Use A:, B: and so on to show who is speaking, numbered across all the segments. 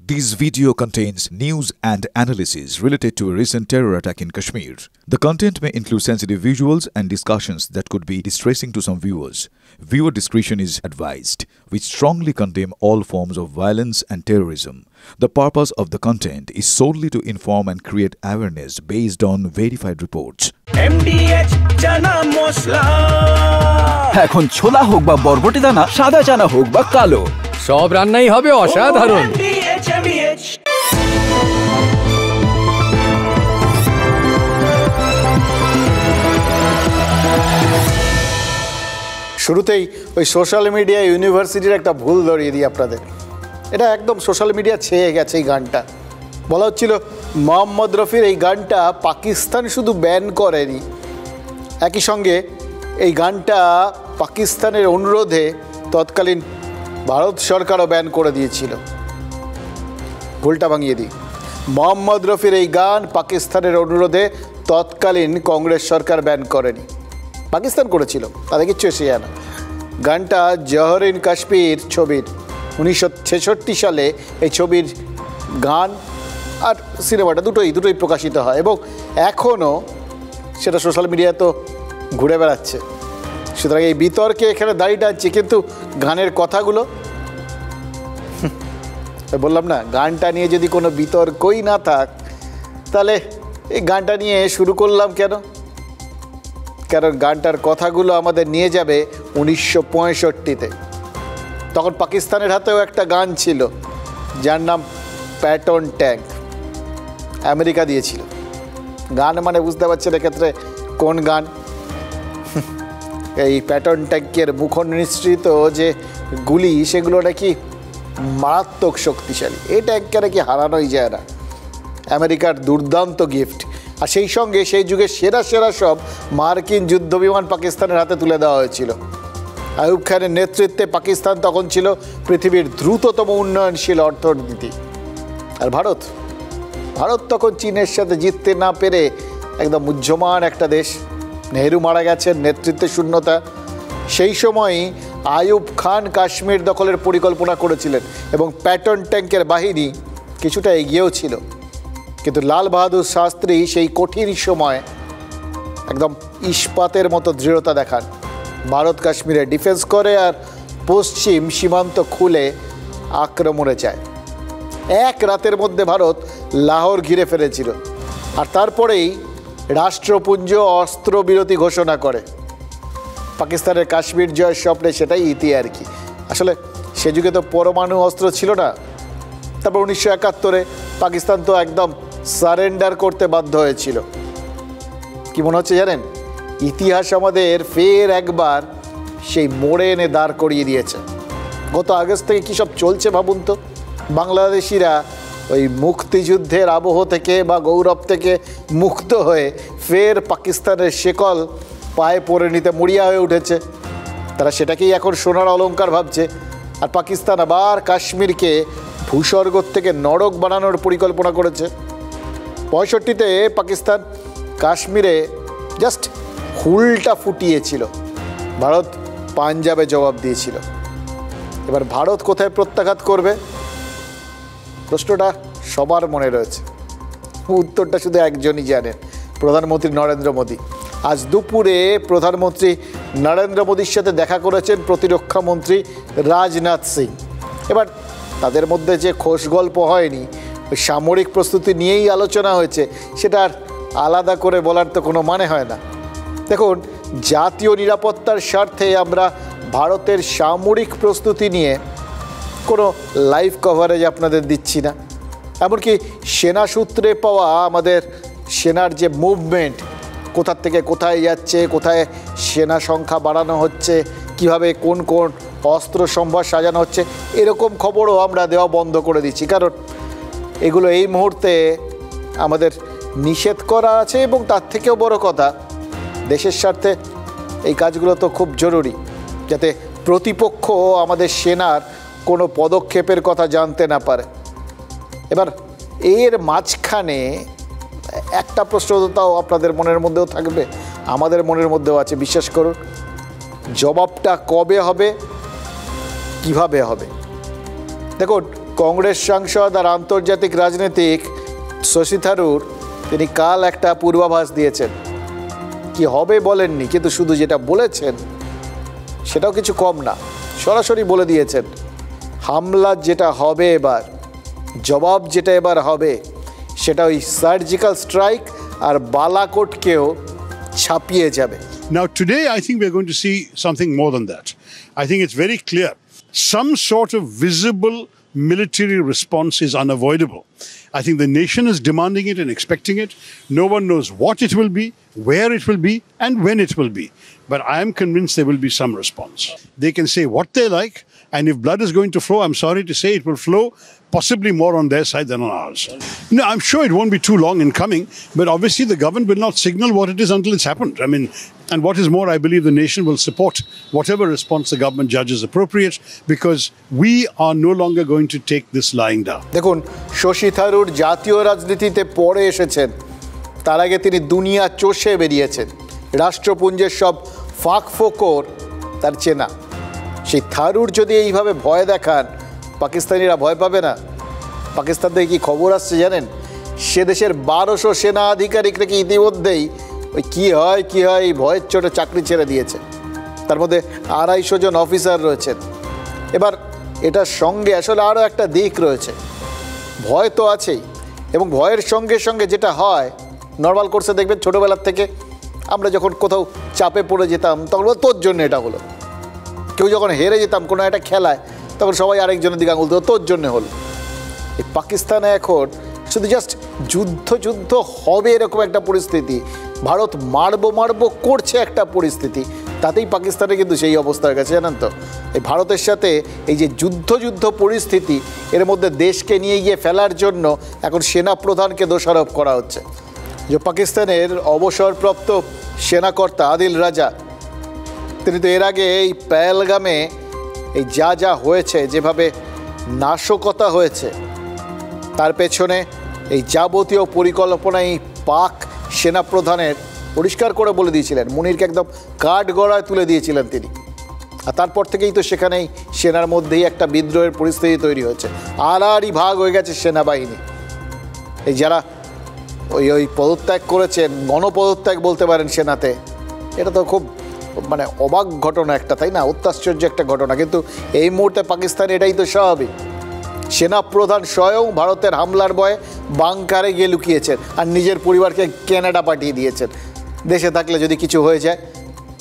A: This video contains news and analysis related to a recent terror attack in Kashmir. The content may include sensitive visuals and discussions that could be distressing to some viewers. Viewer discretion is advised. We strongly condemn all forms of violence and terrorism. The purpose of the content is solely to inform and create awareness based on verified reports.
B: MDH chana masala
C: এখন ছোলা হোক বা বরবটি দানা, সাদা চানা হোক বা কালো,
D: সব রান্নাই হবে অসাধারণ।
B: MDH
E: শুরুতেই ওই সোশ্যাল মিডিয়া ইউনিভার্সিটির একটা ভুল ধরিয়ে দিই আপনাদের। এটা একদম সোশ্যাল মিডিয়া ছেয়ে গেছে। এই গানটা বলা হচ্ছিল মোহাম্মদ রফির এই গানটা পাকিস্তান শুধু ব্যান করেনি, একই সঙ্গে এই গানটা পাকিস্তানের অনুরোধে তৎকালীন ভারত সরকারও ব্যান করে দিয়েছিল। ভুলটা ভাঙিয়ে দিই, মোহাম্মদ রফির এই গান পাকিস্তানের অনুরোধে তৎকালীন কংগ্রেস সরকার ব্যান করেনি, পাকিস্তান করেছিল, তাদের কিচ্ছু এসে যায় না। গানটা জহর ইন কাশ্মীর ছবির 1966 সালে এই ছবির গান আর সিনেমাটা দুটোই প্রকাশিত হয় এবং এখনও সেটা সোশ্যাল মিডিয়ায় তো ঘুরে বেড়াচ্ছে। সুতরাং এই বিতর্কে এখানে দাঁড়িয়ে টানছে, কিন্তু গানের কথাগুলো বললাম না, গানটা নিয়ে যদি কোনো বিতর্কই না থাক তাহলে এই গানটা নিয়ে শুরু করলাম কেন? কারণ গানটার কথাগুলো আমাদের নিয়ে যাবে 1965-তে। তখন পাকিস্তানের হাতেও একটা গান ছিল যার নাম প্যাটন ট্যাঙ্ক, আমেরিকা দিয়েছিল। গান মানে বুঝতে পারছেন এক্ষেত্রে কোন গান? এই প্যাটন ট্যাঙ্কের মুখনিসৃত যে গুলি, সেগুলো নাকি মারাত্মক শক্তিশালী। এই ট্যাঙ্ককে নাকি হারানোই যায় না। আমেরিকার দুর্দান্ত গিফট। আর সেই সঙ্গে সেই যুগের সেরা সব মার্কিন যুদ্ধবিমান পাকিস্তানের হাতে তুলে দেওয়া হয়েছিল। আইয়ুব খানের নেতৃত্বে পাকিস্তান তখন ছিল পৃথিবীর দ্রুততম উন্নয়নশীল অর্থনীতি। আর ভারত তখন চীনের সাথে জিততে না পেরে একদম উজ্জমান একটা দেশ। নেহেরু মারা গেছেন, নেতৃত্বে শূন্যতা। সেই সময়ই আইয়ুব খান কাশ্মীর দখলের পরিকল্পনা করেছিলেন এবং প্যাটন ট্যাঙ্কের বাহিনী কিছুটা এগিয়েও ছিল। কিন্তু লাল বাহাদুর শাস্ত্রী সেই কঠিন সময় একদম ইস্পাতের মতো দৃঢ়তা দেখান। ভারত কাশ্মীরে ডিফেন্স করে আর পশ্চিম সীমান্ত খুলে আক্রমণে যায়। এক রাতের মধ্যে ভারত লাহোর ঘিরে ফেলেছিল আর তারপরেই রাষ্ট্রপুঞ্জ অস্ত্রবিরতি ঘোষণা করে। পাকিস্তানের কাশ্মীর জয়ের স্বপ্নে সেটাই ইতি আর কি। আসলে সে যুগে তো পরমাণু অস্ত্র ছিল না। তারপর 1971-এ পাকিস্তান তো একদম সারেন্ডার করতে বাধ্য হয়েছিল। কি মনে হচ্ছে জানেন? ইতিহাস আমাদের ফের একবার সেই মোড়ে এনে দাঁড় করিয়ে দিয়েছে। গত আগস্ট থেকে কী সব চলছে ভাবুন তো। বাংলাদেশিরা ওই মুক্তিযুদ্ধের আবহ থেকে বা গৌরব থেকে মুক্ত হয়ে ফের পাকিস্তানের শেকল পায়ে পরে নিতে মরিয়া হয়ে উঠেছে। তারা সেটাকেই এখন সোনার অলংকার ভাবছে। আর পাকিস্তান আবার কাশ্মীরকে ভূস্বর্গ থেকে নরক বানানোর পরিকল্পনা করেছে। 65-তে পাকিস্তান কাশ্মীরে জাস্ট হুলটা ফুটিয়েছিল, ভারত পাঞ্জাবে জবাব দিয়েছিল। এবার ভারত কোথায় প্রত্যাঘাত করবে? প্রশ্নটা সবার মনে রয়েছে, উত্তরটা শুধু একজনই জানেন, প্রধানমন্ত্রী নরেন্দ্র মোদী। আজ দুপুরে প্রধানমন্ত্রী নরেন্দ্র মোদীর সাথে দেখা করেছেন প্রতিরক্ষা মন্ত্রী রাজনাথ সিং। এবার তাদের মধ্যে যে খোশ গল্প হয়নি, ওই সামরিক প্রস্তুতি নিয়েই আলোচনা হয়েছে, সেটা আর আলাদা করে বলার তো কোনো মানে হয় না। দেখুন, জাতীয় নিরাপত্তার স্বার্থে আমরা ভারতের সামরিক প্রস্তুতি নিয়ে কোনো লাইভ কভারেজ আপনাদের দিচ্ছি না। এমনকি সেনা সূত্রে পাওয়া আমাদের সেনার যে মুভমেন্ট, কোথা থেকে কোথায় যাচ্ছে, কোথায় সেনা সংখ্যা বাড়ানো হচ্ছে, কিভাবে কোন অস্ত্র সম্ভার সাজানো হচ্ছে, এরকম খবরও আমরা দেওয়া বন্ধ করে দিচ্ছি। কারণ এগুলো এই মুহূর্তে আমাদের নিষেধ করা আছে এবং তার থেকেও বড় কথা, দেশের স্বার্থে এই কাজগুলো তো খুব জরুরি, যাতে প্রতিপক্ষ আমাদের সেনার কোনো পদক্ষেপের কথা জানতে না পারে। এবার এর মাঝখানে একটা প্রশ্ন তাও আপনাদের মনের মধ্যেও থাকবে, আমাদের মনের মধ্যেও আছে, বিশ্বাস করুন। জবাবটা কবে হবে, কিভাবে হবে? দেখুন, কংগ্রেস সাংসদ আর আন্তর্জাতিক রাজনীতিক শশী থারুর তিনি কাল একটা পূর্বাভাস দিয়েছেন। কি হবে বলেননি, কিন্তু শুধু যেটা বলেছেন সেটাও কিছু কম না। সরাসরি বলে দিয়েছেন হামলা যেটা হবে এবার, জবাব যেটা এবার হবে সেটা ওই সার্জিক্যাল স্ট্রাইক আর বালাকোটকেও ছাপিয়ে যাবে।
F: Now, today, I think we're going to see something more than that. I think it's very clear. Some sort of visible military response is unavoidable. I think the nation is demanding it and expecting it. No one knows what it will be, where it will be, and when it will be. But I am convinced there will be some response. They can say what they like, and if blood is going to flow, I'm sorry to say it will flow possibly more on their side than on ours. No, I'm sure it won't be too long in coming, but obviously the government will not signal what it is until it's happened. I mean, and what is more, I believe the nation will support whatever response the government judges appropriate, because we are no longer going to take this lying down.
E: দেখুন, শশী থারুর জাতীয় রাজনীতিতে পরে এসেছেন, তার আগে তিনি দুনিয়া চষে বেরিয়েছেন। রাষ্ট্রপুঞ্জের সব ফাঁক ফোকর তার চেনা। সেই থারুর যদি এইভাবে ভয় দেখান, পাকিস্তানিরা ভয় পাবে না? পাকিস্তান থেকে কি খবর আসছে জানেন? সে দেশের 1200 সেনা আধিকারিক নাকি ইতিমধ্যেই ওই কী হয় এই ভয়ের চোটে চাকরি ছেড়ে দিয়েছে। তার মধ্যে 250 জন অফিসার রয়েছেন। এবার এটার সঙ্গে আসলে আরও একটা দিক রয়েছে। ভয় তো আছেই, এবং ভয়ের সঙ্গে সঙ্গে যেটা হয় নর্মাল কোর্সে দেখবেন ছোটোবেলার থেকে আমরা যখন কোথাও চাপে পড়ে যেতাম তখন তোর জন্য এটা হলো। কেউ যখন হেরে যেতাম কোনো একটা খেলায় তখন সবাই আরেকজনের দিকে আঙুল দিত, তোর জন্য হলো। এই পাকিস্তানে এখন শুধু জাস্ট যুদ্ধ হবে এরকম একটা পরিস্থিতি, ভারত মারবো করছে একটা পরিস্থিতি, তাতেই পাকিস্তানে কিন্তু সেই অবস্থা হয়ে গেছে জানেন তো। এই ভারতের সাথে এই যে যুদ্ধ পরিস্থিতি, এর মধ্যে দেশকে নিয়ে গিয়ে ফেলার জন্য এখন সেনাপ্রধানকে দোষারোপ করা হচ্ছে। যে পাকিস্তানের অবসরপ্রাপ্ত সেনাকর্তা আদিল রাজা, তিনি তো এর আগে এই পেহেলগামে এই যা হয়েছে, যেভাবে নাশকতা হয়েছে, তার পেছনে এই যাবতীয় পরিকল্পনা এই পাক সেনাপ্রধানের পরিষ্কার করে বলে দিয়েছিলেন। মুনিরকে একদম কাঠ গড়ায় তুলে দিয়েছিলেন তিনি। আর তারপর থেকেই তো সেখানেই সেনার মধ্যেই একটা বিদ্রোহের পরিস্থিতি তৈরি হয়েছে। আড়াআড়ি ভাগ হয়ে গেছে সেনাবাহিনী। এই যারা ওই পদত্যাগ করেছেন, গণপদত্যাগ বলতে পারেন সেনাতে, এটা তো খুব মানে অবাক ঘটনা একটা, তাই না? অত্যাশ্চর্য একটা ঘটনা। কিন্তু এই মুহূর্তে পাকিস্তানে এটাই তো স্বাভাবিক। সেনাপ্রধান স্বয়ং ভারতের হামলার ভয়ে বাংকারে গিয়ে লুকিয়েছেন আর নিজের পরিবারকে কানাডা পাঠিয়ে দিয়েছেন, দেশে থাকলে যদি কিছু হয়ে যায়।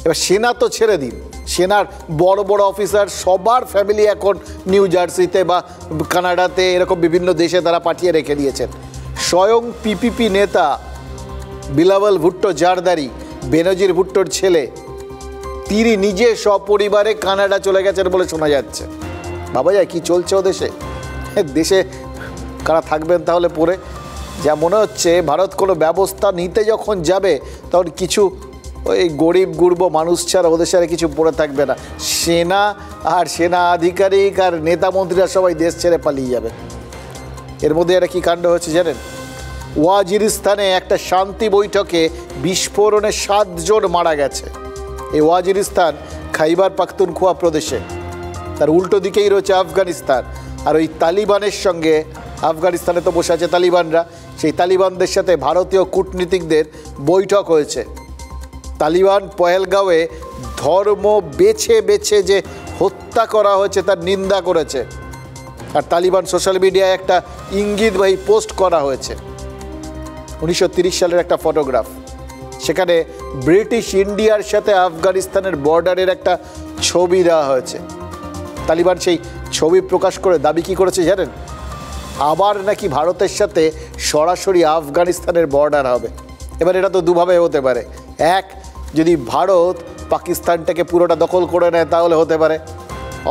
E: এবার সেনা তো ছেড়ে দিন, সেনার বড় অফিসার সবার ফ্যামিলি এখন নিউ জার্সিতে বা কানাডাতে এরকম বিভিন্ন দেশে তারা পাঠিয়ে রেখে দিয়েছেন। স্বয়ং পিপিপি নেতা বিলাওয়াল ভুট্টো জারদারি, বেনজির ভুট্টোর ছেলে, তিনি নিজে সপরিবারে কানাডা চলে গেছেন বলে শোনা যাচ্ছে। ভাবা যায় কি চলছে ও দেশে। দেশে কারা থাকবেন তাহলে পরে? যা মনে হচ্ছে ভারত কোনো ব্যবস্থা নিতে যখন যাবে তখন কিছু ওই গরিব গুরব মানুষ ছাড়া ওদের সাথে কিছু পড়ে থাকবে না। সেনা আর সেনা আধিকারিক আর নেতা মন্ত্রীরা সবাই দেশ ছেড়ে পালিয়ে যাবে। এর মধ্যে একটা কী কাণ্ড হচ্ছে জানেন? ওয়াজিরিস্তানে একটা শান্তি বৈঠকে বিস্ফোরণে 7 জন মারা গেছে। এই ওয়াজিরিস্তান খাইবার পাখতুনখোয়া প্রদেশে, তার উল্টো দিকেই রয়েছে আফগানিস্তান। আর ওই তালিবানের সঙ্গে, আফগানিস্তানে তো বসে আছে তালিবানরা, সেই তালিবানদের সাথে ভারতীয় কূটনীতিকদের বৈঠক হয়েছে। তালিবান পহেলগাঁওয়ে ধর্ম বেছে যে হত্যা করা হয়েছে তার নিন্দা করেছে। আর তালিবান সোশ্যাল মিডিয়ায় একটা ইঙ্গিতবাহী পোস্ট করা হয়েছে, 1930 সালের একটা ফটোগ্রাফ। সেখানে ব্রিটিশ ইন্ডিয়ার সাথে আফগানিস্তানের বর্ডারের একটা ছবি দেওয়া হয়েছে। তালিবান সেই ছবি প্রকাশ করে দাবি কী করেছে জানেন? আবার নাকি ভারতের সাথে সরাসরি আফগানিস্তানের বর্ডার হবে। এবার এটা তো দুভাবে হতে পারে। এক, যদি ভারত পাকিস্তানটাকে পুরোটা দখল করে নেয় তাহলে হতে পারে,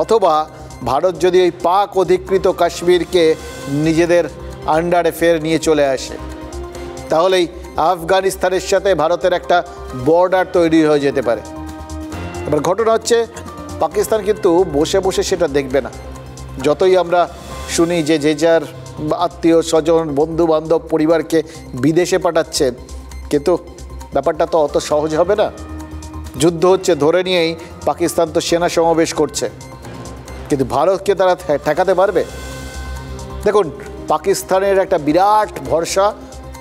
E: অথবা ভারত যদি ওই পাক অধিকৃত কাশ্মীরকে নিজেদের আন্ডারে ফের নিয়ে চলে আসে, তাহলেই আফগানিস্তানের সাথে ভারতের একটা বর্ডার তৈরি হয়ে যেতে পারে। এবার ঘটনা হচ্ছে পাকিস্তান কিন্তু বসে সেটা দেখবে না। যতই আমরা শুনি যে যার আত্মীয় স্বজন বন্ধু বান্ধব পরিবারকে বিদেশে পাঠাচ্ছেন, কিন্তু ব্যাপারটা তো অত সহজ হবে না। যুদ্ধ হচ্ছে ধরে নিয়েই পাকিস্তান তো সেনা সমাবেশ করছে, কিন্তু ভারতকে তারা ঠেকাতে পারবে? দেখুন, পাকিস্তানের একটা বিরাট ভরসা,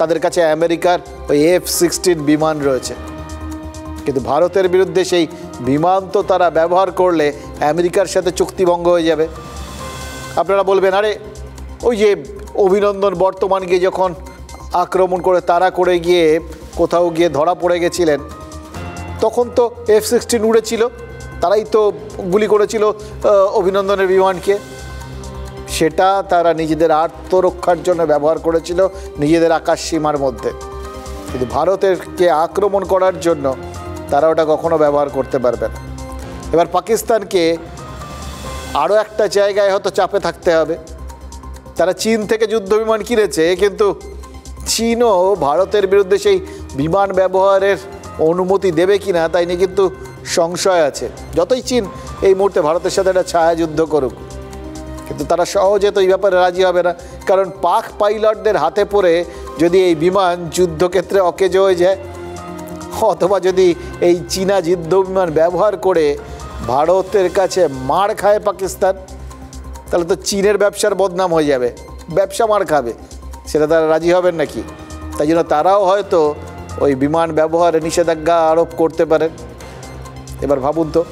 E: তাদের কাছে আমেরিকার ওই F-16 বিমান রয়েছে, কিন্তু ভারতের বিরুদ্ধে সেই বিমান তো তারা ব্যবহার করলে আমেরিকার সাথে চুক্তিভঙ্গ হয়ে যাবে। আপনারা বলবেন, আরে ওই যে অভিনন্দন বর্তমান গিয়ে যখন আক্রমণ করে তাড়া করে গিয়ে কোথাও গিয়ে ধরা পড়ে গেছিলেন, তখন তো F-16 উড়েছিল, তারাই তো গুলি করেছিল অভিনন্দনের বিমানকে। সেটা তারা নিজেদের আত্মরক্ষার জন্য ব্যবহার করেছিল নিজেদের আকাশ সীমার মধ্যে, কিন্তু ভারতেরকে আক্রমণ করার জন্য তারা ওটা কখনো ব্যবহার করতে পারবে না। এবার পাকিস্তানকে আরও একটা জায়গায় হয়তো চাপে থাকতে হবে। তারা চীন থেকে যুদ্ধ বিমান কিনেছে, কিন্তু চীনও ভারতের বিরুদ্ধে সেই বিমান ব্যবহারের অনুমতি দেবে কি না তাই নিয়ে কিন্তু সংশয় আছে। যতই চীন এই মুহূর্তে ভারতের সাথে একটা ছায়া যুদ্ধ করুক, কিন্তু তারা সহজে তো এই ব্যাপারে রাজি হবে না, কারণ পাক পাইলটদের হাতে পড়ে যদি এই বিমান যুদ্ধক্ষেত্রে অকেজো হয়ে যায়, অথবা যদি এই চীনা যুদ্ধ বিমান ব্যবহার করে ভারতের কাছে মার খায় পাকিস্তান, তাহলে তো চীনের ব্যবসার বদনাম হয়ে যাবে, ব্যবসা মার খাবে, সেটা তারা রাজি হবেন নাকি? তাই জন্য তারাও হয়তো ওই বিমান ব্যবহারে নিষেধাজ্ঞা আরোপ করতে পারেন। এবার ভাবুন তো,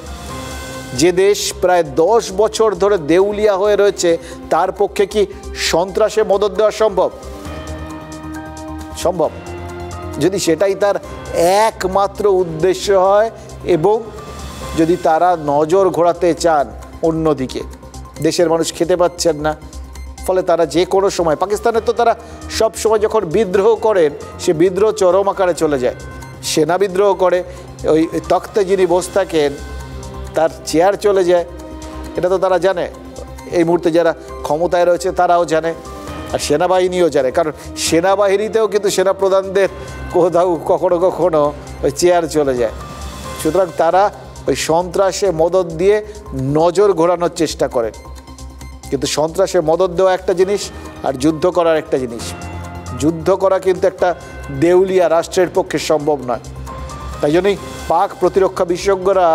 E: যে দেশ প্রায় 10 বছর ধরে দেউলিয়া হয়ে রয়েছে, তার পক্ষে কি সন্ত্রাসে মদদ দেওয়া সম্ভব? সম্ভব? যদি সেটাই তার একমাত্র উদ্দেশ্য হয়, এবং যদি তারা নজর ঘোরাতে চান অন্যদিকে, দেশের মানুষ খেতে পাচ্ছেন না, ফলে তারা যে কোনো সময়, পাকিস্তানের তো তারা সব সময় যখন বিদ্রোহ করেন, সে বিদ্রোহ চরম আকারে চলে যায়। সেনা বিদ্রোহ করে, ওই তখ্তে যিনি বসে থাকেন তার চেয়ার চলে যায়, এটা তো তারা জানে। এই মুহূর্তে যারা ক্ষমতায় রয়েছে তারাও জানে, আর সেনাবাহিনীও জানে, কারণ সেনাবাহিনীতেও কিন্তু সেনাপ্রধানদের কোথাও কখনো কখনো ওই চেয়ার চলে যায়। সুতরাং তারা ওই সন্ত্রাসে মদদ দিয়ে নজর ঘোরানোর চেষ্টা করেন, কিন্তু সন্ত্রাসে মদদ দেওয়া একটা জিনিস আর যুদ্ধ করার একটা জিনিস। যুদ্ধ করা কিন্তু একটা দেউলিয়া রাষ্ট্রের পক্ষে সম্ভব নয়। তাই জন্যই পাক প্রতিরক্ষা বিশেষজ্ঞরা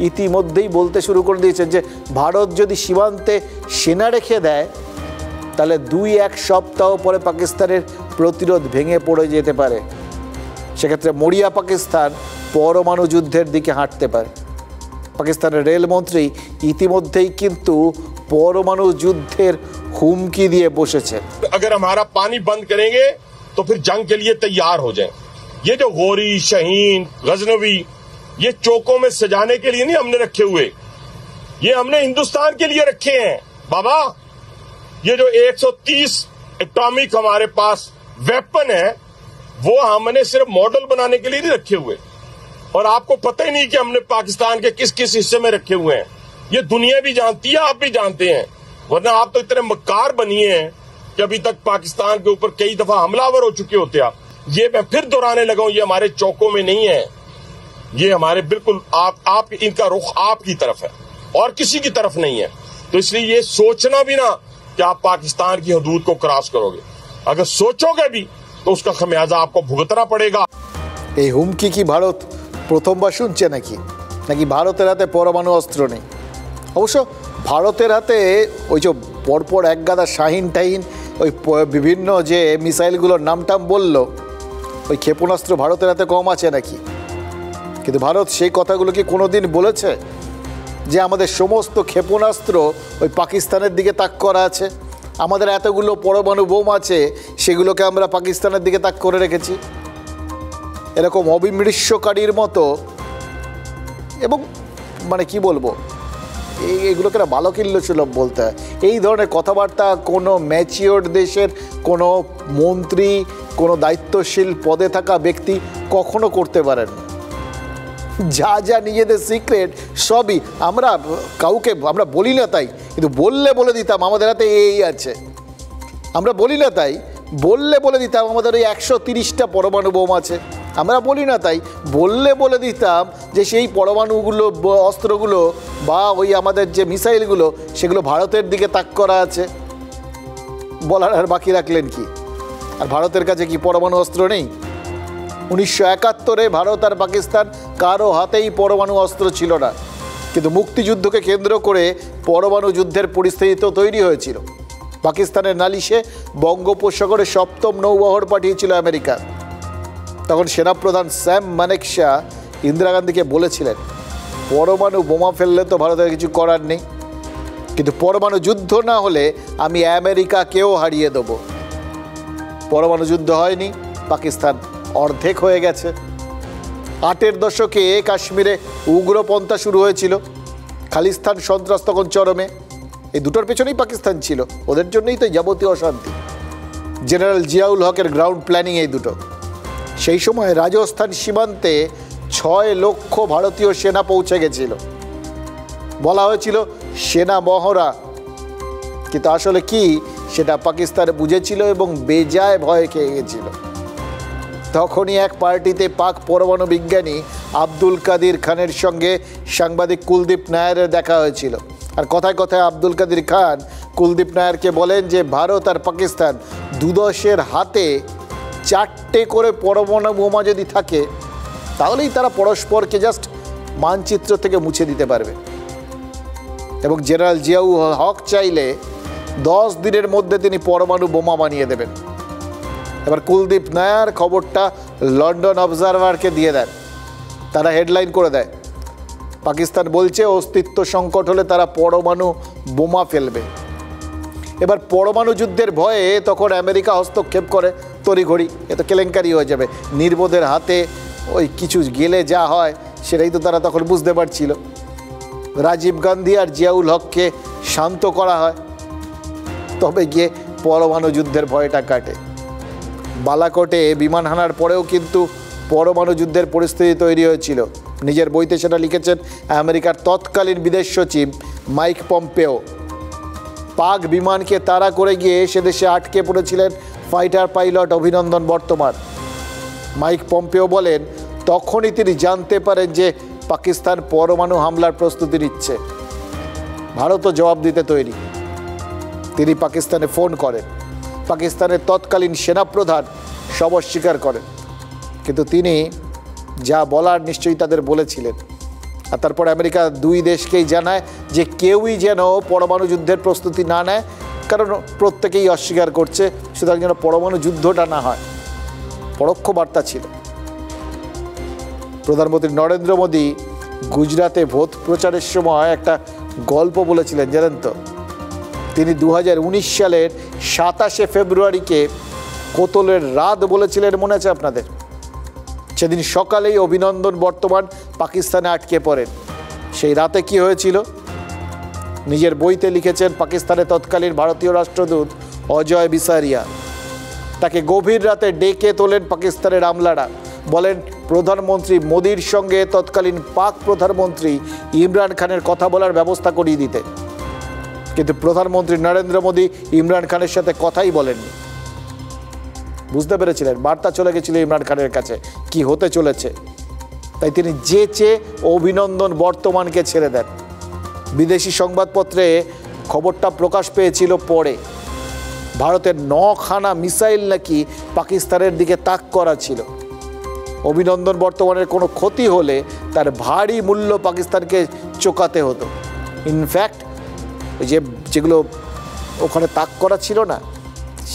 E: ইতিমধ্যেই বলতে শুরু করে দিয়েছেন যে ভারত যদি সীমান্তে সেনা রেখে দেয়, তাহলে 2-1 সপ্তাহ পরে পাকিস্তানের প্রতিরোধ ভেঙে পড়ে যেতে পারে। সেক্ষেত্রে মরিয়া পাকিস্তান পরমাণু যুদ্ধের দিকে হাঁটতে পারে। পাকিস্তানের রেলমন্ত্রী ইতিমধ্যেই কিন্তু परमाणु युद्धের হুমকি দিয়ে বসেছে।
G: अगर हमारा पानी बंद करेंगे तो फिर जंग के लिए तैयार हो जाएं। ये जो गोरी, शहीन, गजनवी, ये चौकों में सजाने के लिए नहीं हमने रखे हुए, ये हमने हिंदुस्तान के लिए रखे हैं बाबा। ये जो 130 एटॉमिक हमारे पास वेपन है, वो हमने सिर्फ मॉडल बनाने के लिए नहीं रखे हुए, और आपको पता ही नहीं कि हमने पाकिस्तान के किस किस हिस्से में रखे हुए हैं। ये दुनिया भी जानती है, आप भी जानते हैं, वरना आप तो इतने मक्कार बनिए हैं कि अभी तक पाकिस्तान के ऊपर कई दफा हमलावर हो चुके होते आप। ये मैं फिर दोहराने लगा हूं, ये हमारे चौकों में नहीं है, ये हमारे बिल्कुल आप इनका रुख आपकी तरफ है और किसी की तरफ नहीं है। तो इसलिए ये सोचना भी ना कि आप पाकिस्तान की हदूद को क्रॉस करोगे, अगर सोचोगे भी तो उसका खमियाजा आपको भुगतना पड़ेगा।
E: এই হুমকি কি ভারত প্রথমবার শুনছে নাকি? নাকি ভারতের হাতে পরমাণু অস্ত্র নেই? অবশ্য ভারতের হাতে ওই যে পরপর এক গাদা শাহিন টাহিন ওই বিভিন্ন যে মিসাইলগুলোর নামটাম বলল, ওই ক্ষেপণাস্ত্র ভারতের হাতে কম আছে নাকি? কিন্তু ভারত সেই কথাগুলো কি কোনোদিন বলেছে যে আমাদের সমস্ত ক্ষেপণাস্ত্র ওই পাকিস্তানের দিকে তাক করা আছে, আমাদের এতগুলো পরমাণু বোম আছে, সেগুলোকে আমরা পাকিস্তানের দিকে তাক করে রেখেছি? এরকম অবিমৃষ্যকারীর মতো, এবং মানে কি বলবো, এইগুলোকে না বালকিল্য সুলভ বলতে হয়। এই ধরনের কথাবার্তা কোনো ম্যাচিওর দেশের কোনো মন্ত্রী, কোনো দায়িত্বশীল পদে থাকা ব্যক্তি কখনো করতে পারেন না। যা যা নিজেদের সিক্রেট সবই আমরা বলি না তাই, কিন্তু বললে বলে দিতাম আমাদের হাতে এই আছে। আমরা বলি না তাই, বললে বলে দিতাম আমাদের ওই 130টা পরমাণু বোম আছে। আমরা বলি না তাই, বললে বলে দিতাম যে সেই পরমাণুগুলো, অস্ত্রগুলো বা ওই আমাদের যে মিসাইলগুলো, সেগুলো ভারতের দিকে তাক করা আছে। বলার আর বাকি রাখলেন কি? আর ভারতের কাছে কি পরমাণু অস্ত্র নেই? 1971-এ ভারত আর পাকিস্তান কারো হাতেই পরমাণু অস্ত্র ছিল না, কিন্তু মুক্তিযুদ্ধকে কেন্দ্র করে পরমাণু যুদ্ধের পরিস্থিতি তো তৈরি হয়েছিল। পাকিস্তানের নালিশে বঙ্গোপসাগরে 7ম নৌবহর পাঠিয়েছিল আমেরিকা। তখন সেনাপ্রধান স্যাম মানেকশা ইন্দিরা গান্ধীকে বলেছিলেন, পরমাণু বোমা ফেললে তো ভারতের কিছু করার নেই, কিন্তু পরমাণু যুদ্ধ না হলে আমি আমেরিকাকেও হারিয়ে দেব। পরমাণু যুদ্ধ হয়নি, পাকিস্তান অর্ধেক হয়ে গেছে। 8এর দশকে কাশ্মীরে উগ্রপন্থা শুরু হয়েছিল, খালিস্তান সন্ত্রাস তখন চরমে। এই দুটোর পেছনেই পাকিস্তান ছিল, ওদের জন্যই তো যাবতীয় অশান্তি। জেনারেল জিয়াউল হকের গ্রাউন্ড প্ল্যানিং এই দুটো। সেই সময় রাজস্থান সীমান্তে 6 লক্ষ ভারতীয় সেনা পৌঁছে গেছিল, বলা হয়েছিল সেনা মহড়া, কিন্তু আসলে কি সেটা পাকিস্তান বুঝেছিল এবং বেজায় ভয় খেয়ে গেছিল। তখনই এক পার্টিতে পাক পরমাণু বিজ্ঞানী আব্দুল কাদির খানের সঙ্গে সাংবাদিক কুলদীপ নায়ারের দেখা হয়েছিল। আর কথায় কথায় আব্দুল কাদির খান কুলদীপ নায়ারকে বলেন যে ভারত আর পাকিস্তান দুদেশের হাতে 4টে করে পরমাণু বোমা যদি থাকে তাহলেই তারা পরস্পরকে জাস্ট মানচিত্র থেকে মুছে দিতে পারবে, এবং জেনারেল জিয়াউল হক চাইলে 10 দিনের মধ্যে তিনি পরমাণু বোমা বানিয়ে দেবেন। এবার কুলদীপ নায়ার খবরটা লন্ডন অবজারভারকে দিয়ে দেন। তারা হেডলাইন করে দেয়, পাকিস্তান বলছে অস্তিত্ব সংকট হলে তারা পরমাণু বোমা ফেলবে। এবার পরমাণু যুদ্ধের ভয়ে তখন আমেরিকা হস্তক্ষেপ করে, তড়িঘড়ি এ তো কেলেঙ্কারি হয়ে যাবে, নির্বোধের হাতে ওই কিছু গেলে যা হয় সেটাই তো তারা তখন বুঝতে পারছিল। রাজীব গান্ধী আর জিয়াউল হককে শান্ত করা হয়, তবে গিয়ে পরমাণু যুদ্ধের ভয়টা কাটে। বালাকোটে বিমান হানার পরেও কিন্তু পরমাণু যুদ্ধের পরিস্থিতি তৈরি হয়েছিল। নিজের বইতে সেটা লিখেছেন আমেরিকার তৎকালীন বিদেশ সচিব মাইক পম্পেও। পাক বিমানকে তাড়া করে গিয়ে সে দেশে আটকে পড়েছিলেন ফাইটার পাইলট অভিনন্দন বর্তমান। মাইক পম্পেও বলেন, তখনই তিনি জানতে পারেন যে পাকিস্তান পরমাণু হামলার প্রস্তুতি নিচ্ছে, ভারতও জবাব দিতে তৈরি। তিনি পাকিস্তানে ফোন করেন, পাকিস্তানের তৎকালীন সেনাপ্রধান সব অস্বীকার করেন, কিন্তু তিনি যা বলার নিশ্চয়ই তাদের বলেছিলেন। আর তারপর আমেরিকা 2 দেশকেই জানায় যে কেউই যেন পরমাণু যুদ্ধের প্রস্তুতি না নেয়, কারণ প্রত্যেকেই অস্বীকার করছে, সুতরাং যেন পরমাণু যুদ্ধটা না হয়। পরোক্ষ বার্তা ছিল। প্রধানমন্ত্রী নরেন্দ্র মোদী গুজরাতে ভোট প্রচারের সময় একটা গল্প বলেছিলেন, জানেন তো? তিনি 2019 সালের 27শে ফেব্রুয়ারিকে কোতলের রাত বলেছিলেন, মনে আছে আপনাদের? সেদিন সকালেই অভিনন্দন বর্তমান পাকিস্তানে আটকে পড়েন। সেই রাতে কি হয়েছিল নিজের বইতে লিখেছেন পাকিস্তানের তৎকালীন ভারতীয় রাষ্ট্রদূত অজয় বিসারিয়া। তাকে গভীর রাতে ডেকে তোলেন পাকিস্তানের আমলারা, বলেন প্রধানমন্ত্রী মোদির সঙ্গে তৎকালীন পাক প্রধানমন্ত্রী ইমরান খানের কথা বলার ব্যবস্থা করিয়ে দিতে। কিন্তু প্রধানমন্ত্রী নরেন্দ্র মোদী ইমরান খানের সাথে কথাই বলেননি। বুঝতে পেরেছিলেন বার্তা চলে গেছিল ইমরান খানের কাছে কি হতে চলেছে, তাই তিনি চেয়ে অভিনন্দন বর্তমানকে ছেড়ে দেন। বিদেশি সংবাদপত্রে খবরটা প্রকাশ পেয়েছিল পরে, ভারতের 9খানা মিসাইল নাকি পাকিস্তানের দিকে তাক করা ছিল। অভিনন্দন বর্তমানের কোনো ক্ষতি হলে তার ভারী মূল্য পাকিস্তানকে চোকাতে হতো। ইনফ্যাক্ট যেগুলো ওখানে তাক করা ছিল না,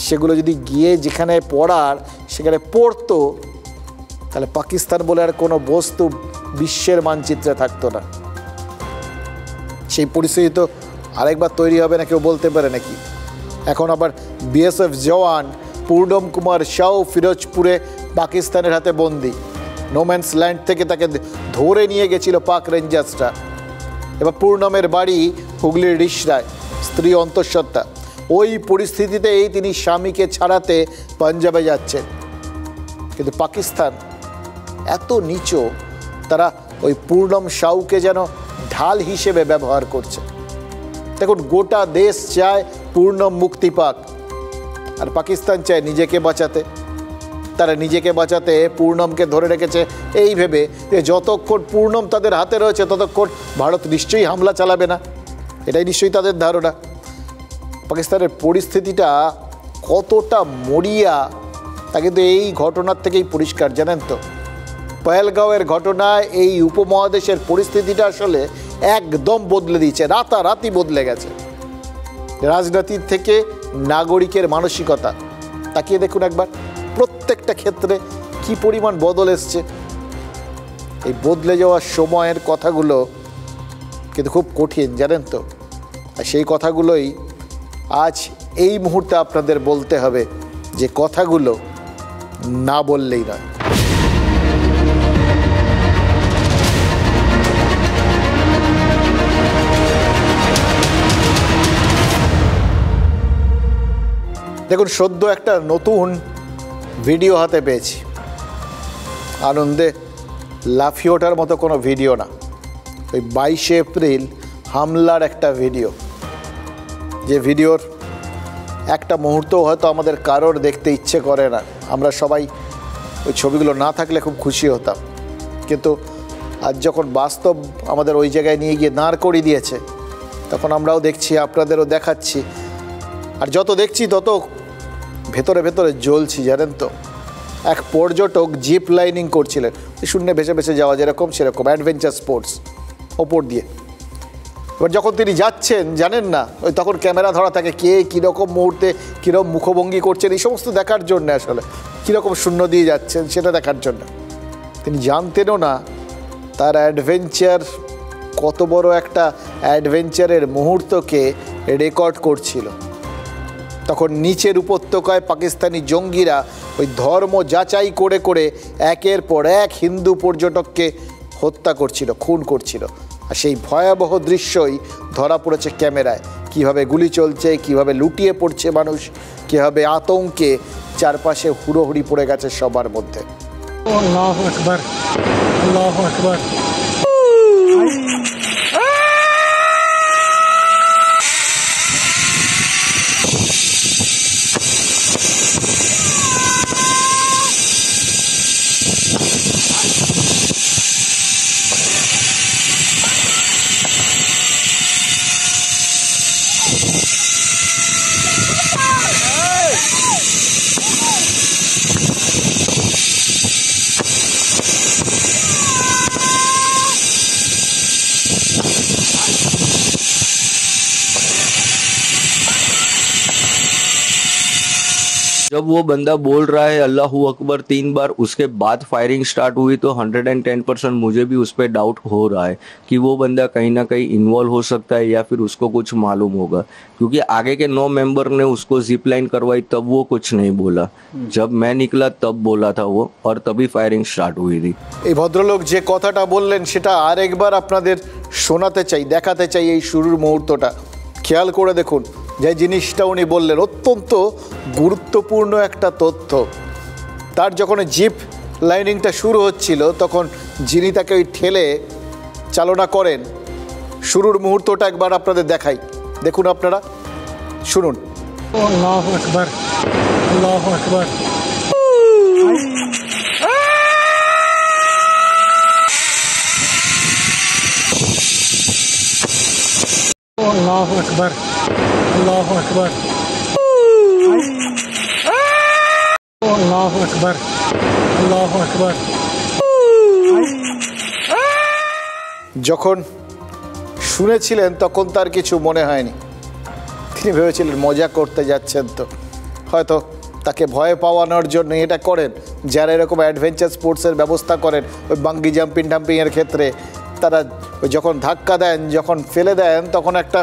E: সেগুলো যদি গিয়ে যেখানে পড়ার সেখানে পড়তো, তাহলে পাকিস্তান বলে আর কোনো বস্তু বিশ্বের মানচিত্রে থাকতো না। সেই পরিস্থিতি তো আরেকবার তৈরি হবে না কেউ বলতে পারে নাকি? এখন আবার বিএসএফ জওয়ান পূর্ণম কুমার শাহ ফিরোজপুরে পাকিস্তানের হাতে বন্দি। নোম্যান্স ল্যান্ড থেকে তাকে ধরে নিয়ে গেছিল পাক রেঞ্জার্সরা। এবার পূর্ণমের বাড়ি হুগলির রিসরায়, স্ত্রী অন্তঃসত্ত্বা। ওই পরিস্থিতিতেই তিনি স্বামীকে ছাড়াতে পাঞ্জাবে যাচ্ছেন। কিন্তু পাকিস্তান এত নিচু, তারা ওই পূর্ণম শাহকে যেন ঢাল হিসেবে ব্যবহার করছে। দেখুন, গোটা দেশ চায় পূর্ণম মুক্তি পাক, আর পাকিস্তান চায় নিজেকে বাঁচাতে। তারা নিজেকে বাঁচাতে পূর্ণমকে ধরে রেখেছে এই ভেবে যে যতক্ষণ পূর্ণম তাদের হাতে রয়েছে ততক্ষণ ভারত নিশ্চয়ই হামলা চালাবে না, এটাই নিশ্চয়ই তাদের ধারণা। পাকিস্তানের পরিস্থিতিটা কতটা মরিয়া তা কিন্তু এই ঘটনার থেকেই পরিষ্কার, জানেন তো? পহেলগাঁওয়ের ঘটনায় এই উপমহাদেশের পরিস্থিতিটা আসলে একদম বদলে দিয়েছে, রাতারাতি বদলে গেছে। রাজনীতির থেকে নাগরিকের মানসিকতা তাকিয়ে দেখুন একবার, প্রত্যেকটা ক্ষেত্রে কি পরিমাণ বদল এসছে। এই বদলে যাওয়ার সময়ের কথাগুলো কিন্তু খুব কঠিন, জানেন তো। আর সেই কথাগুলোই আজ এই মুহূর্তে আপনাদের বলতে হবে, যে কথাগুলো না বললেই নয়। দেখুন, সদ্য একটা নতুন ভিডিও হাতে পেয়েছি, আনন্দে লাফিয়ে ওঠার মতো কোনো ভিডিও না, ওই 22শে এপ্রিল হামলার একটা ভিডিও, যে ভিডিওর একটা মুহূর্তও হয়তো আমাদের কারোর দেখতে ইচ্ছে করে না। আমরা সবাই ওই ছবিগুলো না থাকলে খুব খুশি হতাম, কিন্তু আজ যখন বাস্তব আমাদের ওই জায়গায় নিয়ে গিয়ে দাঁড় করিয়ে দিয়েছে, তখন আমরাও দেখছি, আপনাদেরও দেখাচ্ছি। আর যত দেখছি তত ভেতরে ভেতরে জ্বলছি, জানেন তো। এক পর্যটক জিপ লাইনিং করছিলেন, শূন্যে ভেসে ভেসে যাওয়া যেরকম সেরকম, অ্যাডভেঞ্চার স্পোর্টস ওপর দিয়ে। এবার যখন তিনি যাচ্ছেন, জানেন না, ওই তখন ক্যামেরা ধরা থাকে, কে কীরকম মুহূর্তে কীরকম মুখভঙ্গি করছেন, এই সমস্ত দেখার জন্য, আসলে কীরকম শূন্য দিয়ে যাচ্ছেন সেটা দেখার জন্য। তিনি জানতেনও না তার অ্যাডভেঞ্চার কত বড় একটা অ্যাডভেঞ্চারের মুহূর্তকে রেকর্ড করছিল। তখন নিচের উপত্যকায় পাকিস্তানি জঙ্গিরা ওই ধর্ম যাচাই করে করে একের পর এক হিন্দু পর্যটককে হত্যা করছিল, খুন করছিল। আর সেই ভয়াবহ দৃশ্যই ধরা পড়েছে ক্যামেরায়, কীভাবে গুলি চলছে, কীভাবে লুটিয়ে পড়ছে মানুষ, কীভাবে আতঙ্কে চারপাশে হুড়োহুড়ি পড়ে গেছে সবার মধ্যে।
H: আল্লাহু আকবার, আল্লাহু আকবার।
I: जब वो बंदा बोल रहा है अल्लाहू अकबर 3 बार, उसके बाद फायरिंग स्टार्ट हुई, तो 110% मुझे भी उस पर डाउट हो रहा है कि वो बंदा कहीं ना कहीं इन्वॉल्व हो सकता है या फिर उसको कुछ मालूम होगा, क्योंकि आगे के 9 मेंबर ने उसको जिप लाइन करवाई तब वो कुछ नहीं बोला, जब मैं निकला तब बोला था वो, और तभी फायरिंग स्टार्ट हुई थी।
E: এই ভদ্রলোক যে কথাটা বললেন সেটা আরেকবার আপনাদের শোনাতে চাই, দেখাতে চাই। এই শুরুর মুহূর্তটা খেয়াল করে দেখুন, যে জিনিসটা উনি বললেন অত্যন্ত গুরুত্বপূর্ণ একটা তথ্য। তার যখন জিপ লাইনিংটা শুরু হচ্ছিল, তখন যিনি তাকে ওই ঠেলে চালনা করেন, শুরুর মুহূর্তটা একবার আপনাদের দেখাই, দেখুন আপনারা, শুনুন।
H: আল্লাহু আকবার, আল্লাহু আকবার। আল্লাহু আকবার, আল্লাহু আকবার। আল্লাহু আকবার, আল্লাহু আকবার।
E: যখন শুনেছিলেন তখন তার কিছু মনে হয়নি, তিনি ভেবেছিলেন মজা করতে যাচ্ছেন, তো হয়তো তাকে ভয় পাওয়ানোর জন্য এটা করেন। যারা এরকম অ্যাডভেঞ্চার স্পোর্টসের ব্যবস্থা করেন, ওই বাঙ্গি জাম্পিং টাম্পিংয়ের ক্ষেত্রে, তারা যখন ধাক্কা দেন, যখন ফেলে দেন, তখন একটা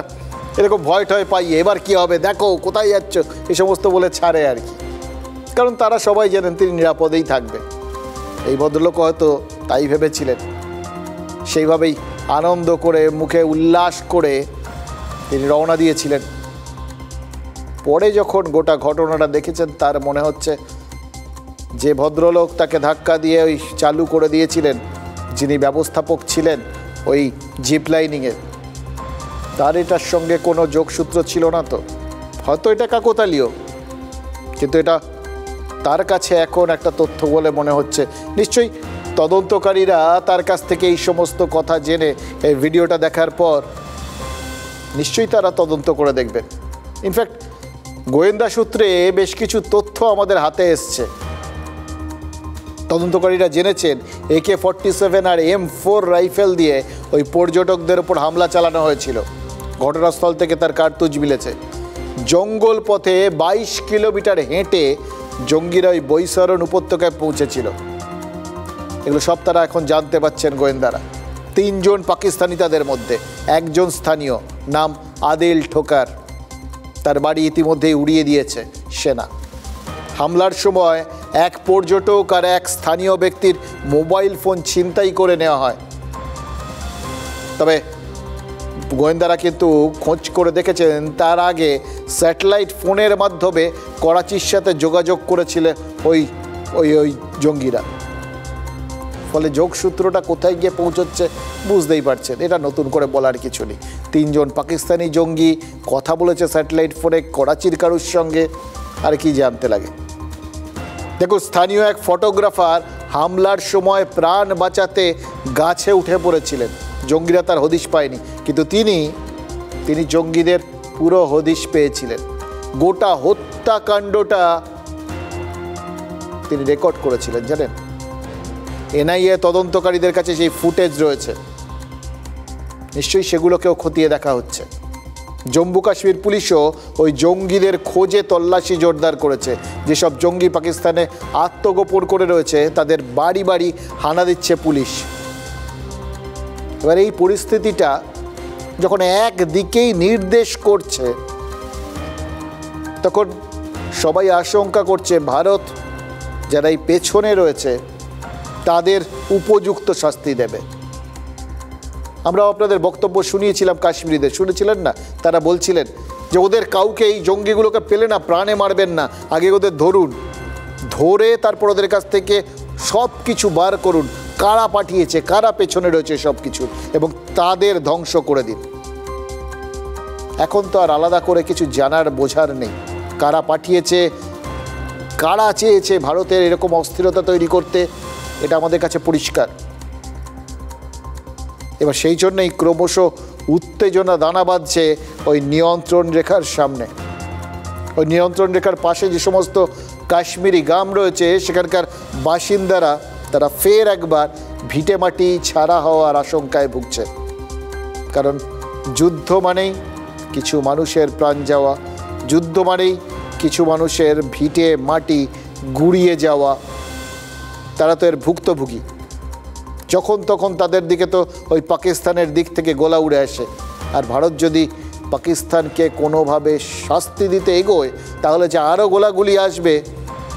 E: এরকম ভয় টয় পাইয়ে, এবার কি হবে, দেখো কোথায় যাচ্ছ, এই সমস্ত বলে ছাড়ে আর কি। কারণ তারা সবাই জানেন তিনি নিরাপদেই থাকবে। এই ভদ্রলোক হয়তো তাই ভেবেছিলেন, সেইভাবেই আনন্দ করে, মুখে উল্লাস করে তিনি রওনা দিয়েছিলেন। পরে যখন গোটা ঘটনাটা দেখেছেন, তার মনে হচ্ছে যে ভদ্রলোক তাকে ধাক্কা দিয়ে ওই চালু করে দিয়েছিলেন, যিনি ব্যবস্থাপক ছিলেন ওই জিপ লাইনিংয়ের, তার এটার সঙ্গে কোনো যোগসূত্র ছিল না। তো হয়তো এটা কাকতালীয়, কিন্তু এটা তার কাছে এখন একটা তথ্য বলে মনে হচ্ছে। নিশ্চয়ই তদন্তকারীরা তার কাছ থেকে এই সমস্ত কথা জেনে, এই ভিডিওটা দেখার পর নিশ্চয়ই তারা তদন্ত করে দেখবেন। ইনফ্যাক্ট গোয়েন্দা সূত্রে বেশ কিছু তথ্য আমাদের হাতে এসছে। তদন্তকারীরা জেনেছেন AK-47 আর M4 রাইফেল দিয়ে ওই পর্যটকদের ওপর হামলা চালানো হয়েছিল। ঘটনাস্থল থেকে তার কার্তুজ মিলেছে। জঙ্গল পথে 22 কিলোমিটার হেঁটে জঙ্গিরা ওই বৈশরণ উপত্যকায় পৌঁছেছিল। এগুলো সব তারা এখন জানতে পারছেন গোয়েন্দারা। 3 জন পাকিস্তানি তাদের মধ্যে, একজন স্থানীয়, নাম আদিল ঠোকার। তার বাড়ি ইতিমধ্যেই উড়িয়ে দিয়েছে সেনা। হামলার সময় এক পর্যটক আর এক স্থানীয় ব্যক্তির মোবাইল ফোন ছিনতাই করে নেওয়া হয়। তবে গোয়েন্দারা কিন্তু খোঁজ করে দেখেছেন তার আগে স্যাটেলাইট ফোনের মাধ্যমে করাচির সাথে যোগাযোগ করেছিল ওই ওই ওই জঙ্গিরা। ফলে যোগসূত্রটা কোথায় গিয়ে পৌঁছচ্ছে বুঝতেই পারছেন, এটা নতুন করে বলার কিছু নেই। 3 জন পাকিস্তানি জঙ্গি কথা বলেছে স্যাটেলাইট ফোনে করাচির কারুর সঙ্গে, আর কি জানতে লাগে। দেখো, স্থানীয় এক ফটোগ্রাফার হামলার সময় প্রাণ বাঁচাতে গাছে উঠে পড়েছিলেন। জঙ্গিরা তার হদিশ পায়নি, কিন্তু তিনি জঙ্গিদের পুরো হদিশ পেয়েছিলেন। গোটা হত্যাকাণ্ডটা তিনি রেকর্ড করেছিলেন, জানেন। এনআইএ তদন্তকারীদের কাছে সেই ফুটেজ রয়েছে, নিশ্চয়ই সেগুলোকেও খতিয়ে দেখা হচ্ছে। জম্মু কাশ্মীর পুলিশও ওই জঙ্গিদের খোঁজে তল্লাশি জোরদার করেছে। যেসব জঙ্গি পাকিস্তানে আত্মগোপন করে রয়েছে তাদের বাড়ি বাড়ি হানা দিচ্ছে পুলিশ। এবার এই পরিস্থিতিটা যখন একদিকেই নির্দেশ করছে, তখন সবাই আশঙ্কা করছে ভারত যারা এই পেছনে রয়েছে তাদের উপযুক্ত শাস্তি দেবে। আমরা আপনাদের বক্তব্য শুনিয়েছিলাম কাশ্মীরিদের, শুনেছিলেন না? তারা বলছিলেন যে ওদের কাউকে, এই জঙ্গিগুলোকে পেলে না প্রাণে মারবেন না, আগে ওদের ধরুন, ধরে তারপর ওদের কাছ থেকে সব কিছু বার করুন, কারা পাঠিয়েছে, কারা পেছনে রয়েছে সব কিছু, এবং তাদের ধ্বংস করে দিন। এখন তো আর আলাদা করে কিছু জানার বোঝার নেই। কারা পাঠিয়েছে, কারা চেয়েছে ভারতের এরকম অস্থিরতা তৈরি করতে, এটা আমাদের কাছে পরিষ্কার। এবার সেই জন্যই ক্রমশ উত্তেজনা দানা বাঁধছে ওই নিয়ন্ত্রণ রেখার সামনে। ওই নিয়ন্ত্রণ রেখার পাশে যে সমস্ত কাশ্মীরি গ্রাম রয়েছে সেখানকার বাসিন্দারা তারা ফের একবার ভিটেমাটি ছাড়া হওয়ার আশঙ্কায় ভুগছে। কারণ যুদ্ধ মানেই কিছু মানুষের প্রাণ যাওয়া, যুদ্ধ মানেই কিছু মানুষের ভিটে মাটি গুড়িয়ে যাওয়া। তারা তো এর ভুক্তভোগী। যখন তখন তাদের দিকে তো ওই পাকিস্তানের দিক থেকে গোলা উড়ে আসে। আর ভারত যদি পাকিস্তানকে কোনোভাবে শাস্তি দিতে এগোয় তাহলে যে আরও গোলাগুলি আসবে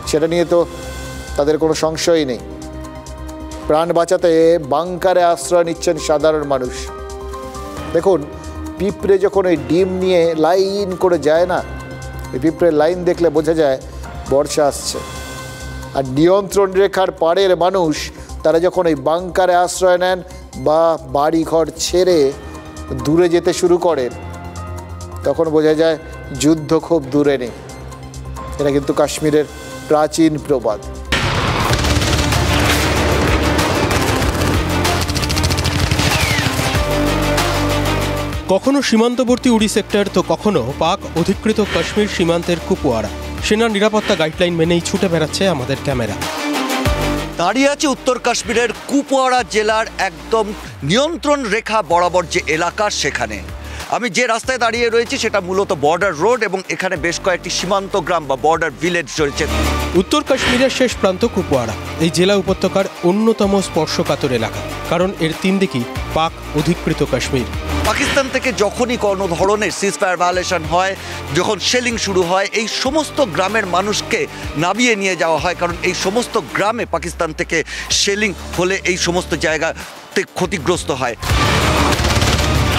E: সেটা নিয়ে তো তাদের কোনো সংশয়ই নেই। প্রাণ বাঁচাতে বাংকারে আশ্রয় নিচ্ছেন সাধারণ মানুষ। দেখুন, পিঁপড়ে যখন ওই ডিম নিয়ে লাইন করে যায় না, ওই পিঁপড়ের লাইন দেখলে বোঝা যায় বর্ষা আসছে। আর নিয়ন্ত্রণ রেখার পাড়ের মানুষ তারা যখন এই বাংকারে আশ্রয় নেন বা বাড়িঘর ছেড়ে দূরে যেতে শুরু করেন, তখন বোঝা যায় যুদ্ধ খুব দূরে নেই। এটা কিন্তু কাশ্মীরের প্রাচীন প্রবাদ।
J: কখনো সীমান্তবর্তী উড়ি সেক্টর, তো কখনো পাক অধিকৃত কাশ্মীর সীমান্তের কুপওয়ারা। সেনার নিরাপত্তা গাইডলাইন মেনেই ছুটে বেড়াচ্ছে আমাদের ক্যামেরা।
K: দাঁড়িয়ে আছে উত্তর কাশ্মীরের কুপওয়ারা জেলার একদম নিয়ন্ত্রণ রেখা বরাবর যে এলাকা, সেখানে আমি যে রাস্তায় দাঁড়িয়ে রয়েছি সেটা মূলত বর্ডার রোড, এবং এখানে বেশ কয়েকটি সীমান্ত গ্রাম বা বর্ডার ভিলেজ রয়েছে।
J: উত্তর কাশ্মীরের শেষ প্রান্ত কুপওয়ারা এই জেলা উপত্যকার অন্যতম স্পর্শকাতর এলাকা, কারণ এর 3 দিকেই পাক অধিকৃত কাশ্মীর।
K: পাকিস্তান থেকে যখনই কোনো ধরনের সিজফায়ার ভায়োলেশন হয়, যখন শেলিং শুরু হয়, এই সমস্ত গ্রামের মানুষকে নামিয়ে নিয়ে যাওয়া হয়, কারণ এই সমস্ত গ্রামে পাকিস্তান থেকে শেলিং হলে এই সমস্ত জায়গাতে ক্ষতিগ্রস্ত হয়।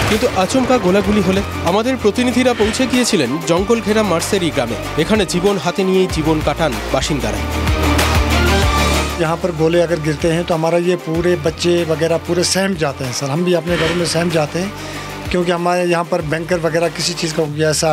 J: কিন্তু আচমকা গোলাগুলি হলে আমাদের প্রতিনিধিরা পৌঁছে গিয়েছিলেন জঙ্গল ঘেরা মার্সেরি গ্রামে। এখানে জীবন হাতে নিয়েই জীবন কাটান বাসিন্দারা।
H: यहाँ पर गोले अगर गिरते हैं तो हमारा ये पूरे बच्चे वगैरह पूरे सहम जाते हैं सर। हम भी अपने घरों में सहम जाते हैं, क्योंकि हमारे यहाँ पर बैंकर वगैरह किसी चीज़ का ऐसा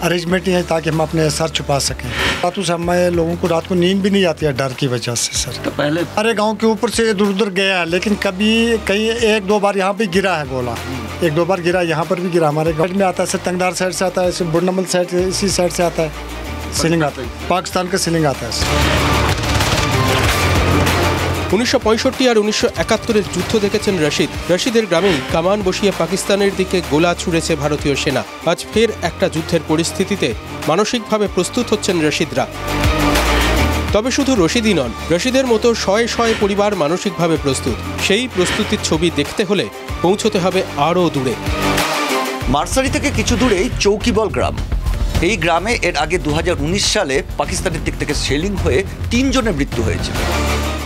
H: अरेंजमेंट नहीं है ताकि हम अपने सर छुपा सकें। रातों से हमारे लोगों को रात को नींद भी नहीं आती है डर की वजह से सर। तो पहले हमारे गांव के ऊपर से इधर उधर गया है, लेकिन कभी कहीं 1-2 बार यहाँ पे गिरा है गोला, 1-2 बार गिरा, यहाँ पर भी गिरा। हमारे गाँव में आता है सर, तंगदार साइड से आता है, बुढ़नमल साइड से, इसी साइड से आता है, सीलिंग आता है, पाकिस्तान का सीलिंग आता है।
J: 1965 আর 1971-এর যুদ্ধ দেখেছেন রশিদ। রশিদের গ্রামেই কামান বসিয়ে পাকিস্তানের দিকে গোলা ছুড়েছে ভারতীয় সেনা। আজ ফের একটা যুদ্ধের পরিস্থিতিতে মানসিকভাবে প্রস্তুত হচ্ছেন রশিদরা। তবে শুধু রশিদই নন, রশিদের মতো শয়ে শয়ে পরিবার মানসিকভাবে প্রস্তুত। সেই প্রস্তুতির ছবি দেখতে হলে পৌঁছতে হবে আরও দূরে।
K: মার্সারি থেকে কিছু দূরেই চৌকিবল গ্রাম। এই গ্রামে এর আগে 2019 সালে পাকিস্তানের দিক থেকে শেলিং হয়ে 3 জনের মৃত্যু হয়েছে।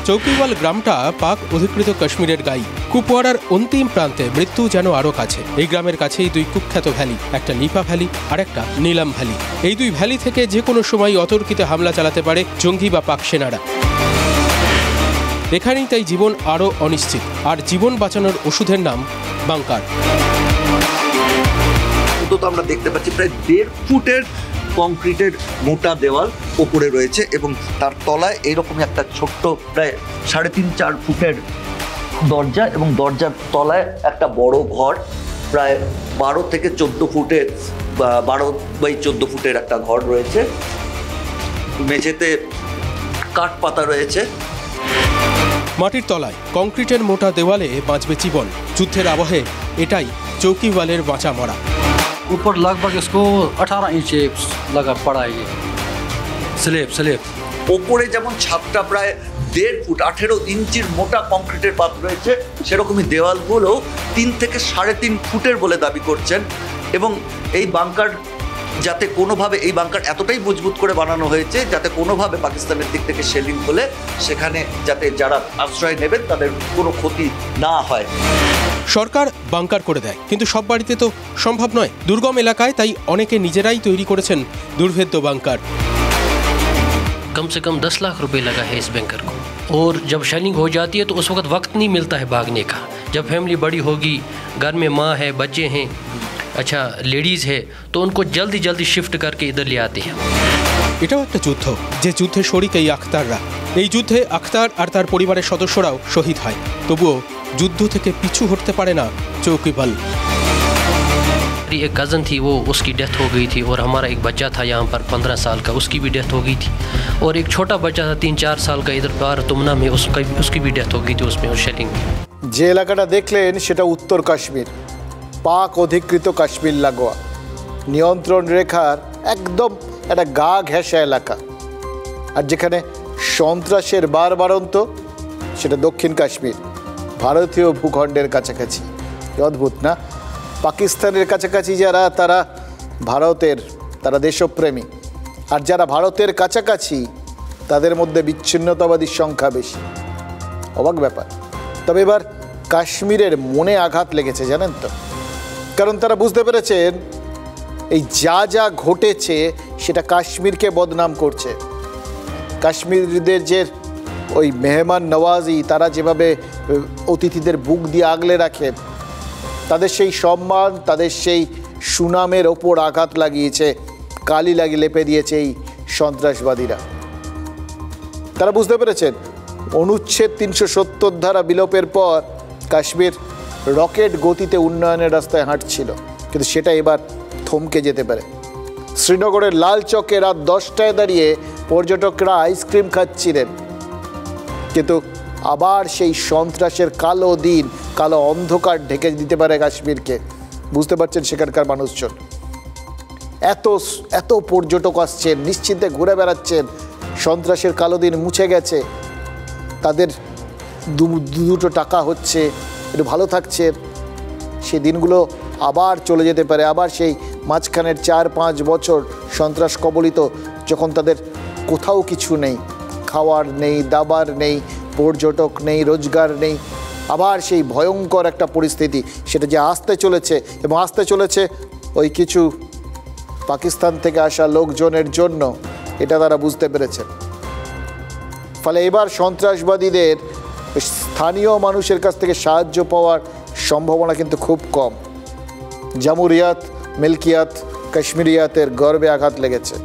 J: চৌকিওয়াল গ্রামটা পাক অধিকৃত কাশ্মীরের গাই। কুপওয়ারার অন্তিম প্রান্তে মৃত্যু যেন আরও কাছে। এই গ্রামের কাছেই দুই কুখ্যাত ভ্যালি, একটা নিপা ভ্যালি আর একটা নীলাম ভ্যালি। এই দুই ভ্যালি থেকে যে কোনো সময় অতর্কিতে হামলা চালাতে পারে জঙ্গি বা পাক সেনারা। এখানেই তাই জীবন আরও অনিশ্চিত। আর জীবন বাঁচানোর ওষুধের নাম বাংকার।
K: তো আমরা দেখতে পাচ্ছি প্রায় 1.5 ফুটের কংক্রিটের মোটা দেওয়াল ওপরে রয়েছে এবং তার তলায় এইরকমই একটা ছোট্ট প্রায় 3.5-4 ফুটের দরজা এবং দরজার তলায় একটা বড় ঘর, প্রায় 12 থেকে 14 ফুটের 12 বাই 14 ফুটের একটা ঘর রয়েছে। মেঝেতে কাঠ পাতা রয়েছে।
J: মাটির তলায় কংক্রিটের মোটা দেওয়ালে বাঁচবে জীবন। যুদ্ধের আবহে এটাই চৌকিওয়ালের বাঁচা মরা।
L: ऊपर लगभग इसको 18 इंच लगा पड़ा है ये स्लेब।
K: ওপরে যেমন ছাদটা প্রায় 1.5 ফুট 18 ইঞ্চির মোটা কংক্রিটের পাত রয়েছে, সেরকমই দেওয়ালগুলো 3 থেকে 3.5 ফুটের বলে দাবি করছেন। এবং এই বাংকার যাতে কোনোভাবে, এই বাংকার এতটাই মজবুত করে বানানো হয়েছে যাতে কোনোভাবে পাকিস্তানের দিক থেকে শেলিং হলে সেখানে যাতে যারা আশ্রয় নেবেন তাদের কোনো ক্ষতি না হয়।
J: সরকার বাংকার করে দেয়, কিন্তু সব বাড়িতে তো সম্ভব নয়। দুর্গম এলাকায় তাই অনেকে নিজেরাই তৈরি করেছেন দুর্ভেদ্য বাংকার।
L: कम से कम 10 लाख रुपए लगा है इस बैंकर को। और जब शेलिंग हो जाती है तो उस वक्त वक्त नहीं मिलता है भागने का। जब फैमिली बड़ी होगी, घर में माँ है, बच्चे हैं, अच्छा लेडीज़ है, तो उनको जल्दी जल्दी शिफ्ट करके इधर ले आते हैं।
J: এটাও একটা যুদ্ধ, যে যুদ্ধে শরিক এই আখতাররা। এই যুদ্ধে আখতার আর তার পরিবারের সদস্যরাও শহীদ হয়। তবুও যুদ্ধ থেকে পিছু হটতে পারে না চৌকিবল।
L: एक कज़न थी, वो उसकी डेथ हो गई थी, और हमारा एक बच्चा था यहाँ पर 15 साल का, उसकी भी डेथ हो गई थी। और एक छोटा बच्चा था 3-4 साल का इधर बाहर तुमना में, उसकी भी डेथ हो गई थी उसमें, उस शेलिंग में।
E: যে এলাকাটা দেখলেন সেটা উত্তর কাশ্মীর, পাক অধিকৃত কাশ্মীর লাগোয়া, নিয়ন্ত্রণ রেখার একদম একটা গা ঘেঁষা এলাকা। আর যেখানে সন্ত্রাসের বারবারন্ত সেটা দক্ষিণ কাশ্মীর, ভারতীয় ভূখণ্ডের কাছাকাছি। অদ্ভুত না? পাকিস্তানের কাছাকাছি যারা, তারা ভারতের, তারা দেশপ্রেমী। আর যারা ভারতের কাছাকাছি তাদের মধ্যে বিচ্ছিন্নতাবাদীর সংখ্যা বেশি। অবাক ব্যাপার। তবে এবার কাশ্মীরের মনে আঘাত লেগেছে, জানেন তো? কারণ তারা বুঝতে পেরেছেন এই যা যা ঘটেছে সেটা কাশ্মীরকে বদনাম করছে। কাশ্মীরিদের যে ওই মেহমান নওয়াজি, তারা যেভাবে অতিথিদের বুক দিয়ে আগলে রাখেন, তাদের সেই সম্মান, তাদের সেই সুনামের ওপর আঘাত লাগিয়েছে, কালি লাগিয়ে লেপে দিয়েছে এই সন্ত্রাসবাদীরা। তারা বুঝতে পেরেছেন অনুচ্ছেদ 370 ধারা বিলোপের পর কাশ্মীর রকেট গতিতে উন্নয়নের রাস্তায় হাঁটছিল, কিন্তু সেটা এবার থমকে যেতে পারে। শ্রীনগরের লাল চকে রাত 10টায় দাঁড়িয়ে পর্যটকরা আইসক্রিম খাচ্ছিলেন, কিন্তু আবার সেই সন্ত্রাসের কালো দিন, কালো অন্ধকার ঢেকে দিতে পারে কাশ্মীরকে। বুঝতে পারছেন সেখানকার মানুষজন। এত এত পর্যটক আসছেন, নিশ্চিন্তে ঘুরে বেড়াচ্ছেন, সন্ত্রাসের কালো দিন মুছে গেছে, তাদের দুটো টাকা হচ্ছে, একটু ভালো থাকছে। সেই দিনগুলো আবার চলে যেতে পারে। আবার সেই মাঝখানের 4-5 বছর সন্ত্রাস কবলিত, যখন তাদের কোথাও কিছু নেই, খাওয়ার নেই, দাবার নেই, পর্যটক নেই, রোজগার নেই। আবার সেই ভয়ঙ্কর একটা পরিস্থিতি, সেটা যে আসতে চলেছে, এবং আসতে চলেছে ওই কিছু পাকিস্তান থেকে আসা লোকজনের জন্য, এটা তারা বুঝতে পেরেছে। ফলে এবার সন্ত্রাসবাদীদের স্থানীয় মানুষের কাছ থেকে সাহায্য পাওয়ার সম্ভাবনা কিন্তু খুব কম। জামুরিয়াত, মিল্কিয়াত, কাশ্মীরিয়াতের গর্বে আঘাত লেগেছে।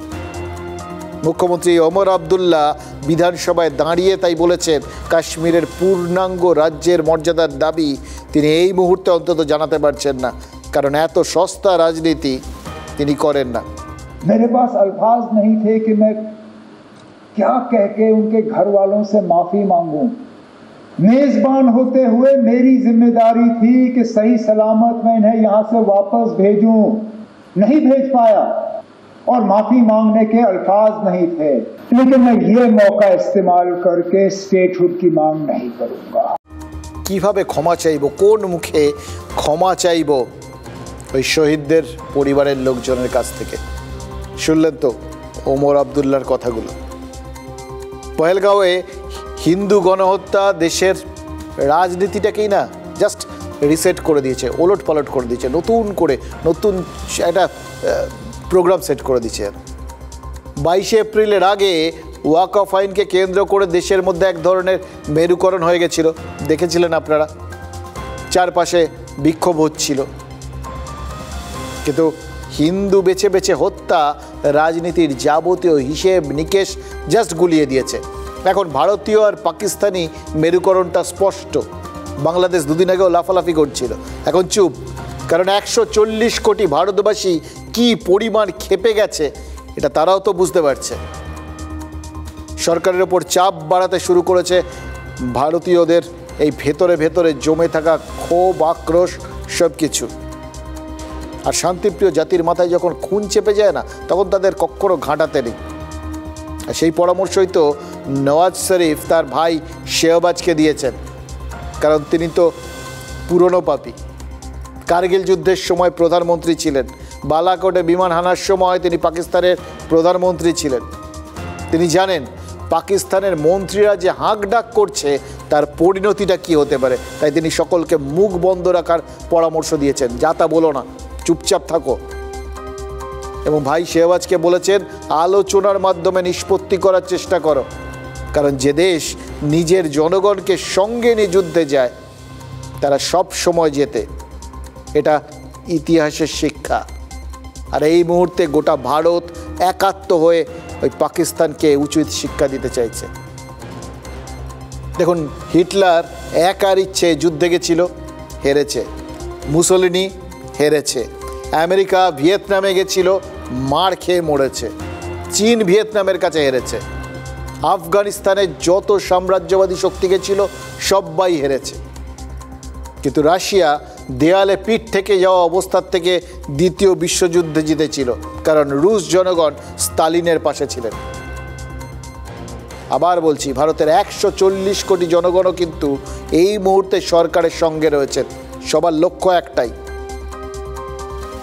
E: মুখ্যমন্ত্রী ওমর আবদুল্লাহ বিধানসভায় দাঁড়িয়ে তাই বলেছেন, কাশ্মীরের পূর্ণাঙ্গ রাজ্যের মর্যাদার দাবি তিনি এই মুহূর্তে অন্তত জানাতে পারছেন না, কারণ এত সস্তা রাজনীতি তিনি করেন না।
M: मेरे पास अल्फाज नहीं थे कि मैं क्या कह के उनके घर वालों से माफ़ी मांगूं। मेजबान होते हुए मेरी जिम्मेदारी थी कि सही सलामत मैं इन्हें यहाँ से वापस भेजूं, नहीं भेज पाया और माफी मांगने के अल्फाज नहीं थे, लेकिन मैं ये मौका इस्तेमाल करके स्टेटहुड की मांग नहीं करूंगा।
E: কিভাবে ক্ষমা চাইব, কোন মুখে ক্ষমা চাইব ওই শহীদদের পরিবারের লোকজনের কাছ থেকে? শুনলেন তো ওমর আবদুল্লাহর কথাগুলো। পহেলগাঁওয়ে হিন্দু গণহত্যা দেশের রাজনীতিটাকেই না জাস্ট রিসেট করে দিয়েছে, ওলট পালট করে দিয়েছে, নতুন করে নতুন একটা প্রোগ্রাম সেট করে দিয়েছে। 22শে এপ্রিলের আগে ওয়াকফ আইনকে কেন্দ্র করে দেশের মধ্যে এক ধরনের মেরুকরণ হয়ে গেছিল, দেখেছিলেন আপনারা, চারপাশে বিক্ষোভ হচ্ছিল। কিন্তু হিন্দু বেছে বেছে হত্যা রাজনীতির যাবতীয় হিসেব নিকেশ জাস্ট গুলিয়ে দিয়েছে। এখন ভারতীয় আর পাকিস্তানি মেরুকরণটা স্পষ্ট। বাংলাদেশ দুদিন আগেও লাফালাফি করছিল, এখন চুপ, কারণ 140 কোটি ভারতবাসী কি পরিমাণ ক্ষেপে গেছে এটা তারাও তো বুঝতে পারছে। সরকারের ওপর চাপ বাড়াতে শুরু করেছে ভারতীয়দের এই ভেতরে ভেতরে জমে থাকা ক্ষোভ, আক্রোশ সব কিছু। আর শান্তিপ্রিয় জাতির মাথায় যখন খুন চেপে যায় না, তখন তাদের কখনো ঘাঁটাতে নেই। আর সেই পরামর্শই তো নওয়াজ শরীফ তার ভাই শেহবাজকে দিয়েছেন, কারণ তিনি তো পুরনো পাপী। কারগিল যুদ্ধের সময় প্রধানমন্ত্রী ছিলেন, বালাকোটে বিমান হানার সময় তিনি পাকিস্তানের প্রধানমন্ত্রী ছিলেন। তিনি জানেন পাকিস্তানের মন্ত্রীরা যে হাঁক ডাক করছে তার পরিণতিটা কি হতে পারে, তাই তিনি সকলকে মুখ বন্ধ রাখার পরামর্শ দিয়েছেন। যা তা বলো না, চুপচাপ থাকো। এবং ভাই শেহবাজকে বলেছেন আলোচনার মাধ্যমে নিষ্পত্তি করার চেষ্টা করো, কারণ যে দেশ নিজের জনগণকে সঙ্গে নিয়ে যুদ্ধে যায় তারা সব সময় জেতে, এটা ইতিহাসের শিক্ষা। আর এই মুহূর্তে গোটা ভারত একাত্ম হয়ে ওই পাকিস্তানকে উচিত শিক্ষা দিতে চাইছে। দেখুন, হিটলার একার ইচ্ছে যুদ্ধে গেছিল, হেরেছে। মুসোলিনি হেরেছে। আমেরিকা ভিয়েতনামে গেছিল, মার খেয়ে মরেছে। চীন ভিয়েতনামের কাছে হেরেছে। আফগানিস্তানে যত সাম্রাজ্যবাদী শক্তি গেছিল সবাই হেরেছে। কিন্তু রাশিয়া দেয়ালে পিঠ থেকে যাওয়া অবস্থার থেকে দ্বিতীয় বিশ্বযুদ্ধে জিতেছিল, কারণ রুশ জনগণ স্তালিনের পাশে ছিলেন। আবার বলছি, ভারতের 140 কোটি জনগণও কিন্তু এই মুহূর্তে সরকারের সঙ্গে রয়েছেন। সবার লক্ষ্য একটাই,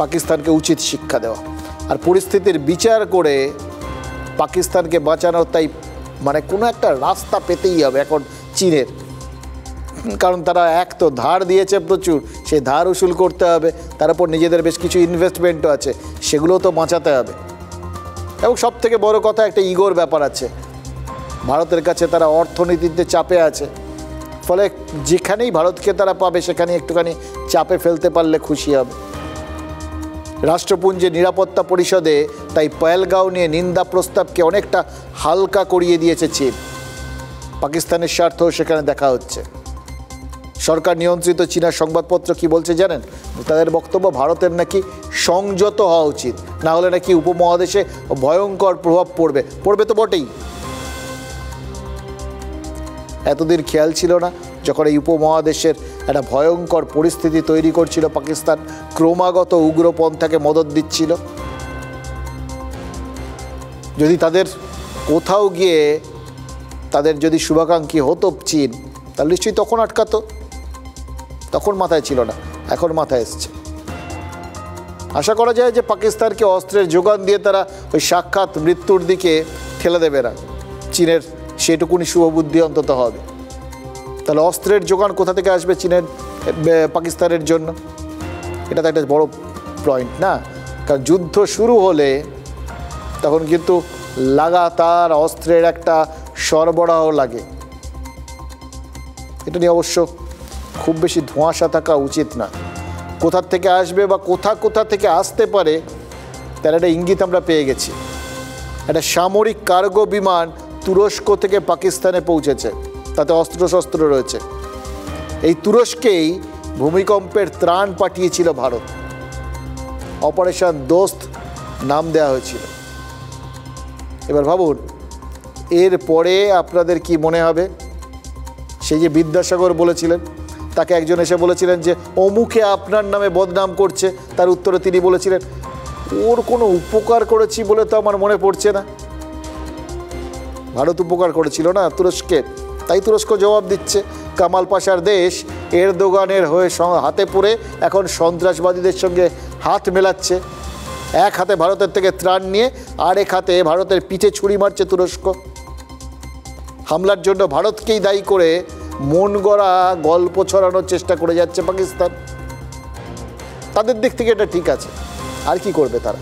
E: পাকিস্তানকে উচিত শিক্ষা দেওয়া। আর পরিস্থিতির বিচার করে পাকিস্তানকে বাঁচানোর তাই মানে কোনো একটা রাস্তা পেতেই হবে এখন চীনের, কারণ তারা এক তো ধার দিয়েছে প্রচুর, সেই ধার উসুল করতে হবে, তার উপর নিজেদের বেশ কিছু ইনভেস্টমেন্টও আছে, সেগুলো তো বাঁচাতে হবে। এবং সব থেকে বড় কথা, একটা ইগোর ব্যাপার আছে। ভারতের কাছে তারা অর্থনীতিতে চাপে আছে, ফলে যেখানেই ভারতকে তারা পাবে সেখানে একটুখানি চাপে ফেলতে পারলে খুশি হবে। রাষ্ট্রপুঞ্জের নিরাপত্তা পরিষদে তাই পহেলগাঁও নিয়ে নিন্দা প্রস্তাবকে অনেকটা হালকা করিয়ে দিয়েছে চীন। পাকিস্তানের স্বার্থ সেখানে দেখা হচ্ছে। সরকার নিয়ন্ত্রিত চীনা সংবাদপত্র কি বলছে জানেন? তাদের বক্তব্য ভারতের নাকি সংযত হওয়া উচিত, না হলে নাকি উপমহাদেশে ভয়ঙ্কর প্রভাব পড়বে। পড়বে তো বটেই। এতদিন খেয়াল ছিল না যখন এই উপমহাদেশের একটা ভয়ঙ্কর পরিস্থিতি তৈরি করছিল পাকিস্তান, ক্রমাগত উগ্রপন্থাকে মদত দিচ্ছিল। যদি তাদের কোথাও গিয়ে তাদের যদি শুভাকাঙ্ক্ষী হতো চীন, তাহলে নিশ্চয়ই তখন আটকাতো। তখন মাথায় ছিল না, এখন মাথায় এসছে। আশা করা যায় যে পাকিস্তানকে অস্ত্রের যোগান দিয়ে তারা ওই সাক্ষাৎ মৃত্যুর দিকে ঠেলে দেবে না। চীনের সেটুকুনি শুভবুদ্ধি অন্তত হবে। তাহলে অস্ত্রের যোগান কোথা থেকে আসবে চীনের পাকিস্তানের জন্য? এটা তো একটা বড় পয়েন্ট না? কারণ যুদ্ধ শুরু হলে তখন কিন্তু লাগাতার অস্ত্রের একটা সরবরাহ লাগে। এটা নিয়ে অবশ্য খুব বেশি ধোঁয়াশা থাকা উচিত না। কোথা থেকে আসবে বা কোথা থেকে আসতে পারে তার একটা ইঙ্গিত আমরা পেয়ে গেছি। একটা সামরিক কার্গো বিমান তুরস্ক থেকে পাকিস্তানে পৌঁছেছে, তাতে অস্ত্রশস্ত্র রয়েছে। এই তুরস্কেই ভূমিকম্পের ত্রাণ পাঠিয়েছিল ভারত। অপারেশন দোস্ত নাম দেওয়া হয়েছিল। এবার ভাবুন, এর পরে আপনাদের কি মনে হবে? সেই যে বিদ্যাসাগর বলেছিলেন, তাকে একজন এসে বলেছিলেন যে অমুকে আপনার নামে বদনাম করছে, তার উত্তরে তিনি বলেছিলেন ওর কোনো উপকার করেছি বলে তো আমার মনে পড়ছে না। ভারত উপকার করেছিল না তুরস্কে, তাই তুরস্ক জবাব দিচ্ছে। কামাল পাশার দেশ এরদোগানের হয়ে হাতে পড়ে এখন সন্ত্রাসবাদীদের সঙ্গে হাত মেলাচ্ছে। এক হাতে ভারতের থেকে ত্রাণ নিয়ে আরেক হাতে ভারতের পিঠে ছুরি মারছে তুরস্ক। হামলার জন্য ভারতকেই দায়ী করে মন গড়া গল্প ছড়ানোর চেষ্টা করে যাচ্ছে পাকিস্তান। তাদের দিক থেকে এটা ঠিক আছে, আর কি করবে তারা?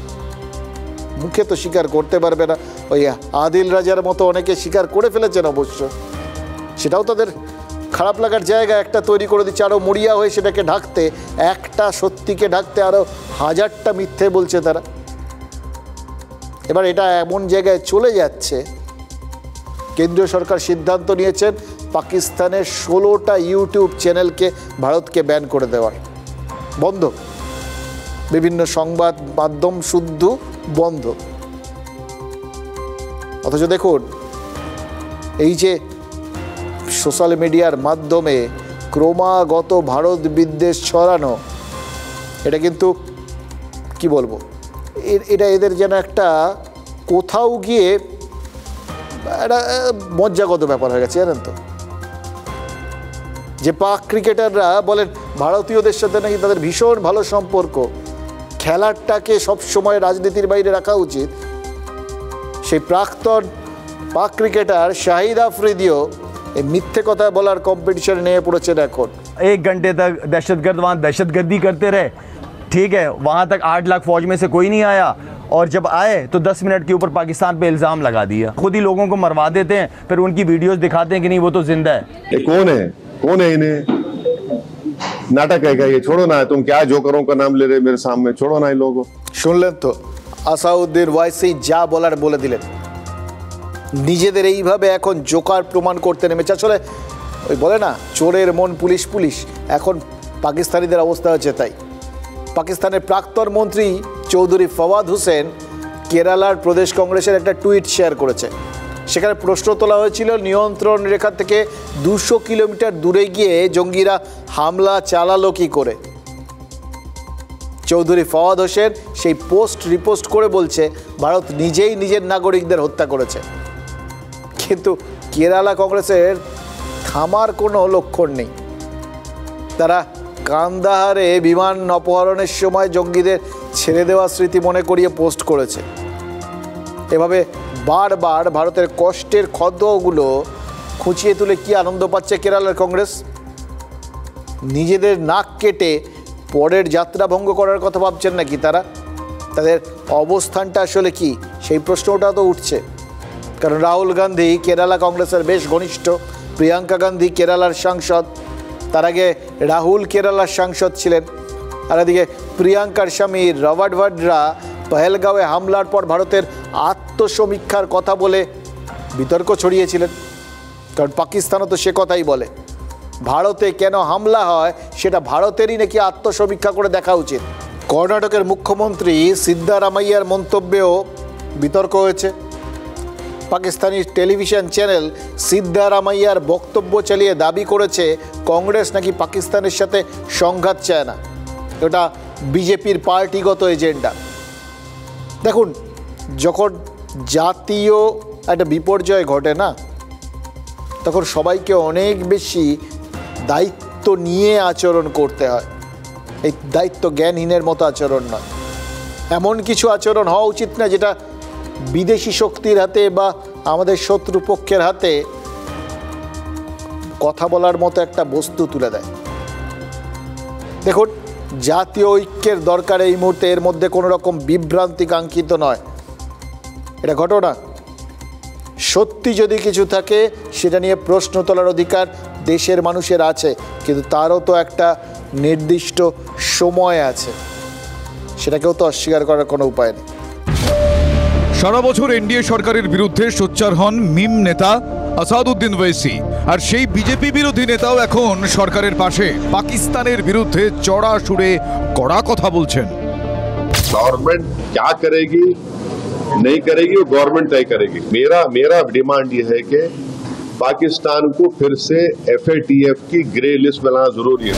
E: মুখে তো স্বীকার করতে পারবে না। ওই আদিল রাজার মতো অনেকে স্বীকার করে ফেলেছেন অবশ্য, সেটাও তাদের খারাপ লাগার জায়গা একটা তৈরি করে দিচ্ছে আরও মরিয়া হয়ে সেটাকে ঢাকতে, একটা সত্যিকে ঢাকতে আরও হাজারটা মিথ্যে বলছে তারা। এবার এটা এমন জায়গায় চলে যাচ্ছে, কেন্দ্রীয় সরকার সিদ্ধান্ত নিয়েছেন পাকিস্তানের 16টা ইউটিউব চ্যানেলকে ভারতকে ব্যান করে দেওয়ার, বন্ধ। বিভিন্ন সংবাদ মাধ্যম শুদ্ধ বন্ধ। অথচ দেখুন এই যে সোশ্যাল মিডিয়ার মাধ্যমে ক্রমাগত ভারত বিদ্বেষ ছড়ানো, এটা কিন্তু কি বলবো, এটা এদের যেন একটা কোথাও গিয়ে একটা মজ্জাগত ব্যাপার হয়ে গেছে, জানেন তো। যে পাক ক্রিকেটাররা বলেন ভারতীয়দের সাথে নাকি তাদের ভীষণ ভালো সম্পর্ক, খেলাটাকে সবসময় রাজনীতির বাইরে রাখা উচিত, সেই প্রাক্তন পাক ক্রিকেটার শাহিদ আফ্রিদিও এই মিথ্যে কথা বলার কম্পিটিশনে নিয়ে পড়েছেন এখন।
N: 1 घंटे तक दहशतगर्द वहाँ दहशतगर्दी करते रहे, ठीक है, वहाँ तक 8 लाख फौज में से कोई नहीं आया, और जब आए तो 10 मिनट के ऊपर पाकिस्तान पे इल्ज़ाम लगा दिया। खुद ही लोगों को मरवा देते हैं, फिर उनकी वीडियोस दिखाते हैं कि नहीं वो तो जिंदा है।
O: ये कौन है इन्हें नाटक है क्या ये? छोड़ो ना, तुम क्या जोकरों का नाम ले रहे मेरे सामने, छोड़ो ना इन लोगों को।
E: শুনলেন তো, আসাউদ্দিন ওয়াইসি যা বলার বলে দিলেন। নিজেদের এইভাবে এখন জোকার প্রমাণ করতে নেমেছে। আসলে ওই বলে না চোরের মন পুলিশ পুলিশ, এখন পাকিস্তানিদের অবস্থা হচ্ছে তাই। পাকিস্তানের প্রাক্তন মন্ত্রী চৌধুরী ফওয়াদ হোসেন কেরালার প্রদেশ কংগ্রেসের একটা টুইট শেয়ার করেছে। সেখানে প্রশ্ন তোলা হয়েছিল নিয়ন্ত্রণ রেখা থেকে 200 কিলোমিটার দূরে গিয়ে জঙ্গিরা হামলা চালালো কি করে। চৌধুরী ফওয়াদ হোসেন সেই পোস্ট রিপোস্ট করে বলছে ভারত নিজেই নিজের নাগরিকদের হত্যা করেছে। কিন্তু কেরালা কংগ্রেসের থামার কোনো লক্ষণ নেই। তারা কান্দাহারে বিমান অপহরণের সময় জঙ্গিদের ছেড়ে দেওয়া স্মৃতি মনে করিয়ে পোস্ট করেছে। এভাবে বারবার ভারতের কষ্টের ক্ষতগুলো খুঁচিয়ে তুলে কি আনন্দ পাচ্ছে কেরালার কংগ্রেস? নিজেদের নাক কেটে পরের যাত্রা ভঙ্গ করার কথা ভাবছেন নাকি তারা? তাদের অবস্থানটা আসলে কি, সেই প্রশ্নটা তো উঠছে। কারণ রাহুল গান্ধী কেরালা কংগ্রেসের বেশ ঘনিষ্ঠ, প্রিয়াঙ্কা গান্ধী কেরালার সাংসদ, তার আগে রাহুল কেরালার সাংসদ ছিলেন। আর এদিকে প্রিয়াঙ্কার স্বামী রবার্ট ভাড্রা পহেলগাঁওয়ে হামলার পর ভারতের আত্মসমীক্ষার কথা বলে বিতর্ক ছড়িয়েছিলেন। কারণ পাকিস্তানও তো সে কথাই বলে, ভারতে কেন হামলা হয় সেটা ভারতেরই নাকি আত্মসমীক্ষা করে দেখা উচিত। কর্ণাটকের মুখ্যমন্ত্রী সিদ্দারামাইয়ার মন্তব্যেও বিতর্ক হয়েছে। পাকিস্তানি টেলিভিশন চ্যানেল সিদ্দারামাইয়ার বক্তব্য চালিয়ে দাবি করেছে কংগ্রেস নাকি পাকিস্তানের সাথে সংঘাত চায় না, এটা বিজেপির পার্টিগত এজেন্ডা। দেখুন, যখন জাতীয় একটা বিপর্যয় ঘটে না, তখন সবাইকে অনেক বেশি দায়িত্ব নিয়ে আচরণ করতে হয়। এই দায়িত্ব জ্ঞানহীনের মতো আচরণ নয়। এমন কিছু আচরণ হওয়া উচিত না যেটা বিদেশি শক্তির হাতে বা আমাদের শত্রুপক্ষের হাতে কথা বলার মতো একটা বস্তু তুলে দেয়। দেখুন, জাতীয় ঐক্যের দরকার এই মুহূর্তে, এর মধ্যে কোনো রকম বিভ্রান্তি কাঙ্ক্ষিত নয়। এটা ঘটনা, সত্যি যদি কিছু থাকে সেটা নিয়ে প্রশ্ন তোলার অধিকার দেশের মানুষের আছে, কিন্তু তারও তো একটা নির্দিষ্ট সময় আছে, সেটাকেও তো অস্বীকার করার কোনো উপায় নেই।
A: সারা বছর এনডিএ সরকারের বিরুদ্ধে সোচ্চার হন মিম নেতা আসাদুদ্দিন ওয়াইসি, আর সেই বিজেপি বিরোধী নেতাও এখন সরকারের পাশে পাকিস্তানের বিরুদ্ধে চড়া সুরে কড়া কথা বলছেন।
O: गवर्नमेंट क्या करेगी नहीं करेगी वो गवर्नमेंट तय करेगी। मेरा डिमांड ये है कि पाकिस्तान को फिर से FATF की ग्रे लिस्ट में लाना जरूरी है।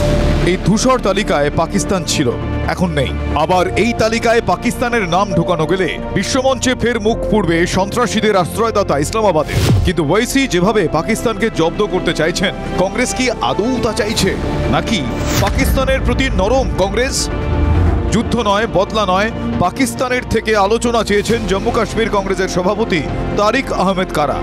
A: এই ধূসর তালিকায় পাকিস্তান ছিল, এখন নেই। আবার এই তালিকায় পাকিস্তানের নাম ঢোকানো গেলে বিশ্বমঞ্চে ফের মুখ পুড়বে সন্ত্রাসীদের আশ্রয়দাতা ইসলামাবাদে। কিন্তু ওয়াইসি যেভাবে পাকিস্তানকে জব্দ করতে চাইছেন, কংগ্রেস কি আদৌ তা চাইছে, নাকি পাকিস্তানের প্রতি নরম কংগ্রেস? যুদ্ধ নয়, বদলা নয়, পাকিস্তানের থেকে আলোচনা চেয়েছেন জম্মু কাশ্মীর কংগ্রেসের সভাপতি তারিক আহমেদ কারা।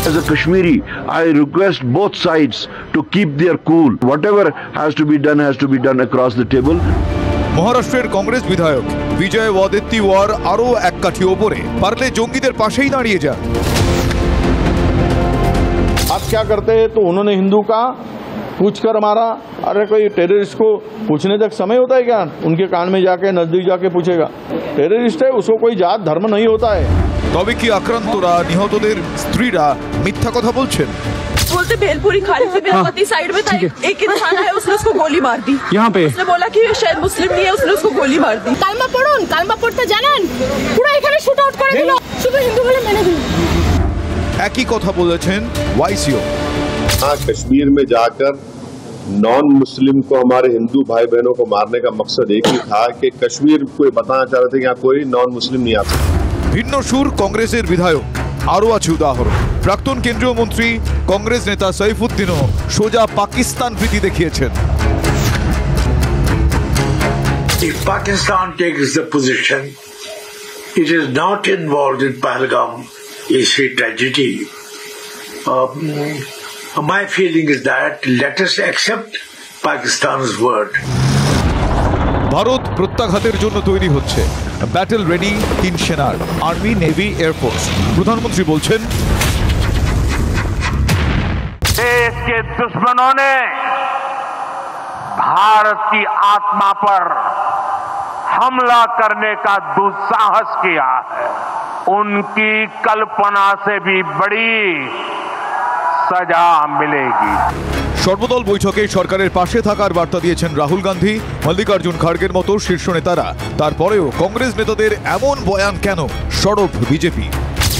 P: As a Kashmiri, I request both sides to keep their cool. Whatever has to be done across the table.
A: মহারাষ্ট্রের কংগ্রেস বিধায়ক বিজয় ওয়াদেত্তিওয়ার আরও এক কাঠি ওপরে, পারলে জঙ্গিদের পাশেই দাঁড়িয়ে যান।
Q: आप क्या करते हैं? तो उन्होंने हिंदू का पूछ कर मारा। अरे कोई टेररिस्ट को पूछने तक समय होता है क्या? उनके कान में जाके नजदीक जाके पूछेगा। टेररिस्ट है, उसको कोई जात धर्म नहीं होता है।
A: তবে কি আক্রান্তরা, নিহতদের স্ত্রীরা মিথ্যা কথা বলছেন?
R: बोलते भेलपुरी खाली से बेलपति साइड में था, एक इंसान है, उसने उसको गोली मार दी।
D: यहाँ पे
R: उसने बोला कि शायद मुस्लिम नहीं है, उसने उसको गोली मार दी।
S: কালমা পড়ুন, কালমা পড়তে জানেন? পুরো এখানে শুট আউট করে দিল, শুধু হিন্দু বলে মেনে দিল।
A: একই কথা বলেছেন ওয়াইসিও।
O: कश्मीर में जाकर नॉन मुस्लिम को, हमारे हिंदू भाई बहनों को मारने का मकसद एक ही था कि कश्मीर को बताना चाह रहे थे कि यहाँ कोई नॉन मुस्लिम नहीं आ सकता।
A: ভিন্ন সুর কংগ্রেসের বিধায়ক। আরও আছে উদাহরণ, প্রাক্তন কেন্দ্রীয় মন্ত্রী কংগ্রেস নেতা সাইফুদ্দিনও সোজা পাকিস্তান প্রীতি দেখিয়েছেন।
T: If Pakistan takes the position, it is not involved in Pahalgam Israeli tragedy. My feeling is that let us accept Pakistan's word.
A: Bharat প্রত্যাঘাতের জন্য তৈরি হচ্ছে, ব্যাটেল রেডি 3 সেনার, আর্মি, নেভি, এয়ারফোর্স। প্রধানমন্ত্রী বলছেন,
U: देश के दुश्मनों ने भारत की आत्मा पर हमला करने का दुस्साहस किया है। उनकी कल्पना से भी बड़ी सजा मिलेगी।
A: সর্বদল বৈঠকে সরকারের পাশে থাকার বার্তা দিয়েছেন রাহুল গান্ধী, মল্লিকার্জুন খাড়গের মতো শীর্ষ নেতারা। তারপরেও কংগ্রেস নেতাদের এমন বয়ান কেন? সরব বিজেপি।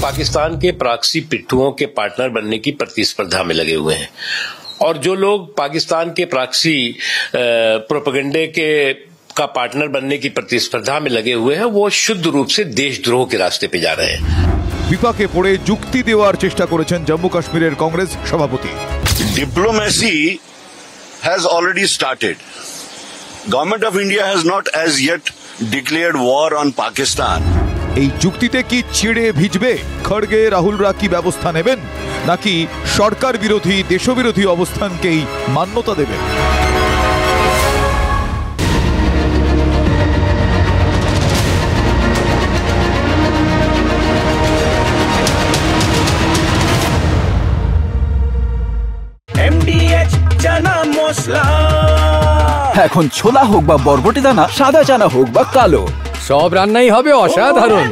V: पाकिस्तान के प्रॉक्सी पिट्ठुओं के पार्टनर बनने की प्रतिस्पर्धा में लगे हुए हैं, और जो लोग पाकिस्तान के प्रॉक्सी प्रोपेगेंडे का पार्टनर बनने की प्रतिस्पर्धा में लगे हुए हैं, वो शुद्ध रूप से देशद्रोह के रास्ते पे जा रहे हैं।
A: বিপাকে পড়ে যুক্তি দেওয়ার চেষ্টা করেছেন জম্মু কাশ্মীরের কংগ্রেস সভাপতি।
W: Diplomacy has already started. Government of India has not as yet declared war on Pakistan.
A: এই যুক্তিতে কি ছিঁড়ে ভিজবে? খড়গে রাহুলরা কি ব্যবস্থা নেবেন, নাকি সরকার বিরোধী দেশবিরোধী অবস্থানকেই মান্যতা দেবেন?
B: MDH চানা মশলা।
C: এখন ছোলা হোক বা বরবটি দানা, সাদা চানা হোক বা কালো,
D: সব রান্নাই হবে অসাধারণ।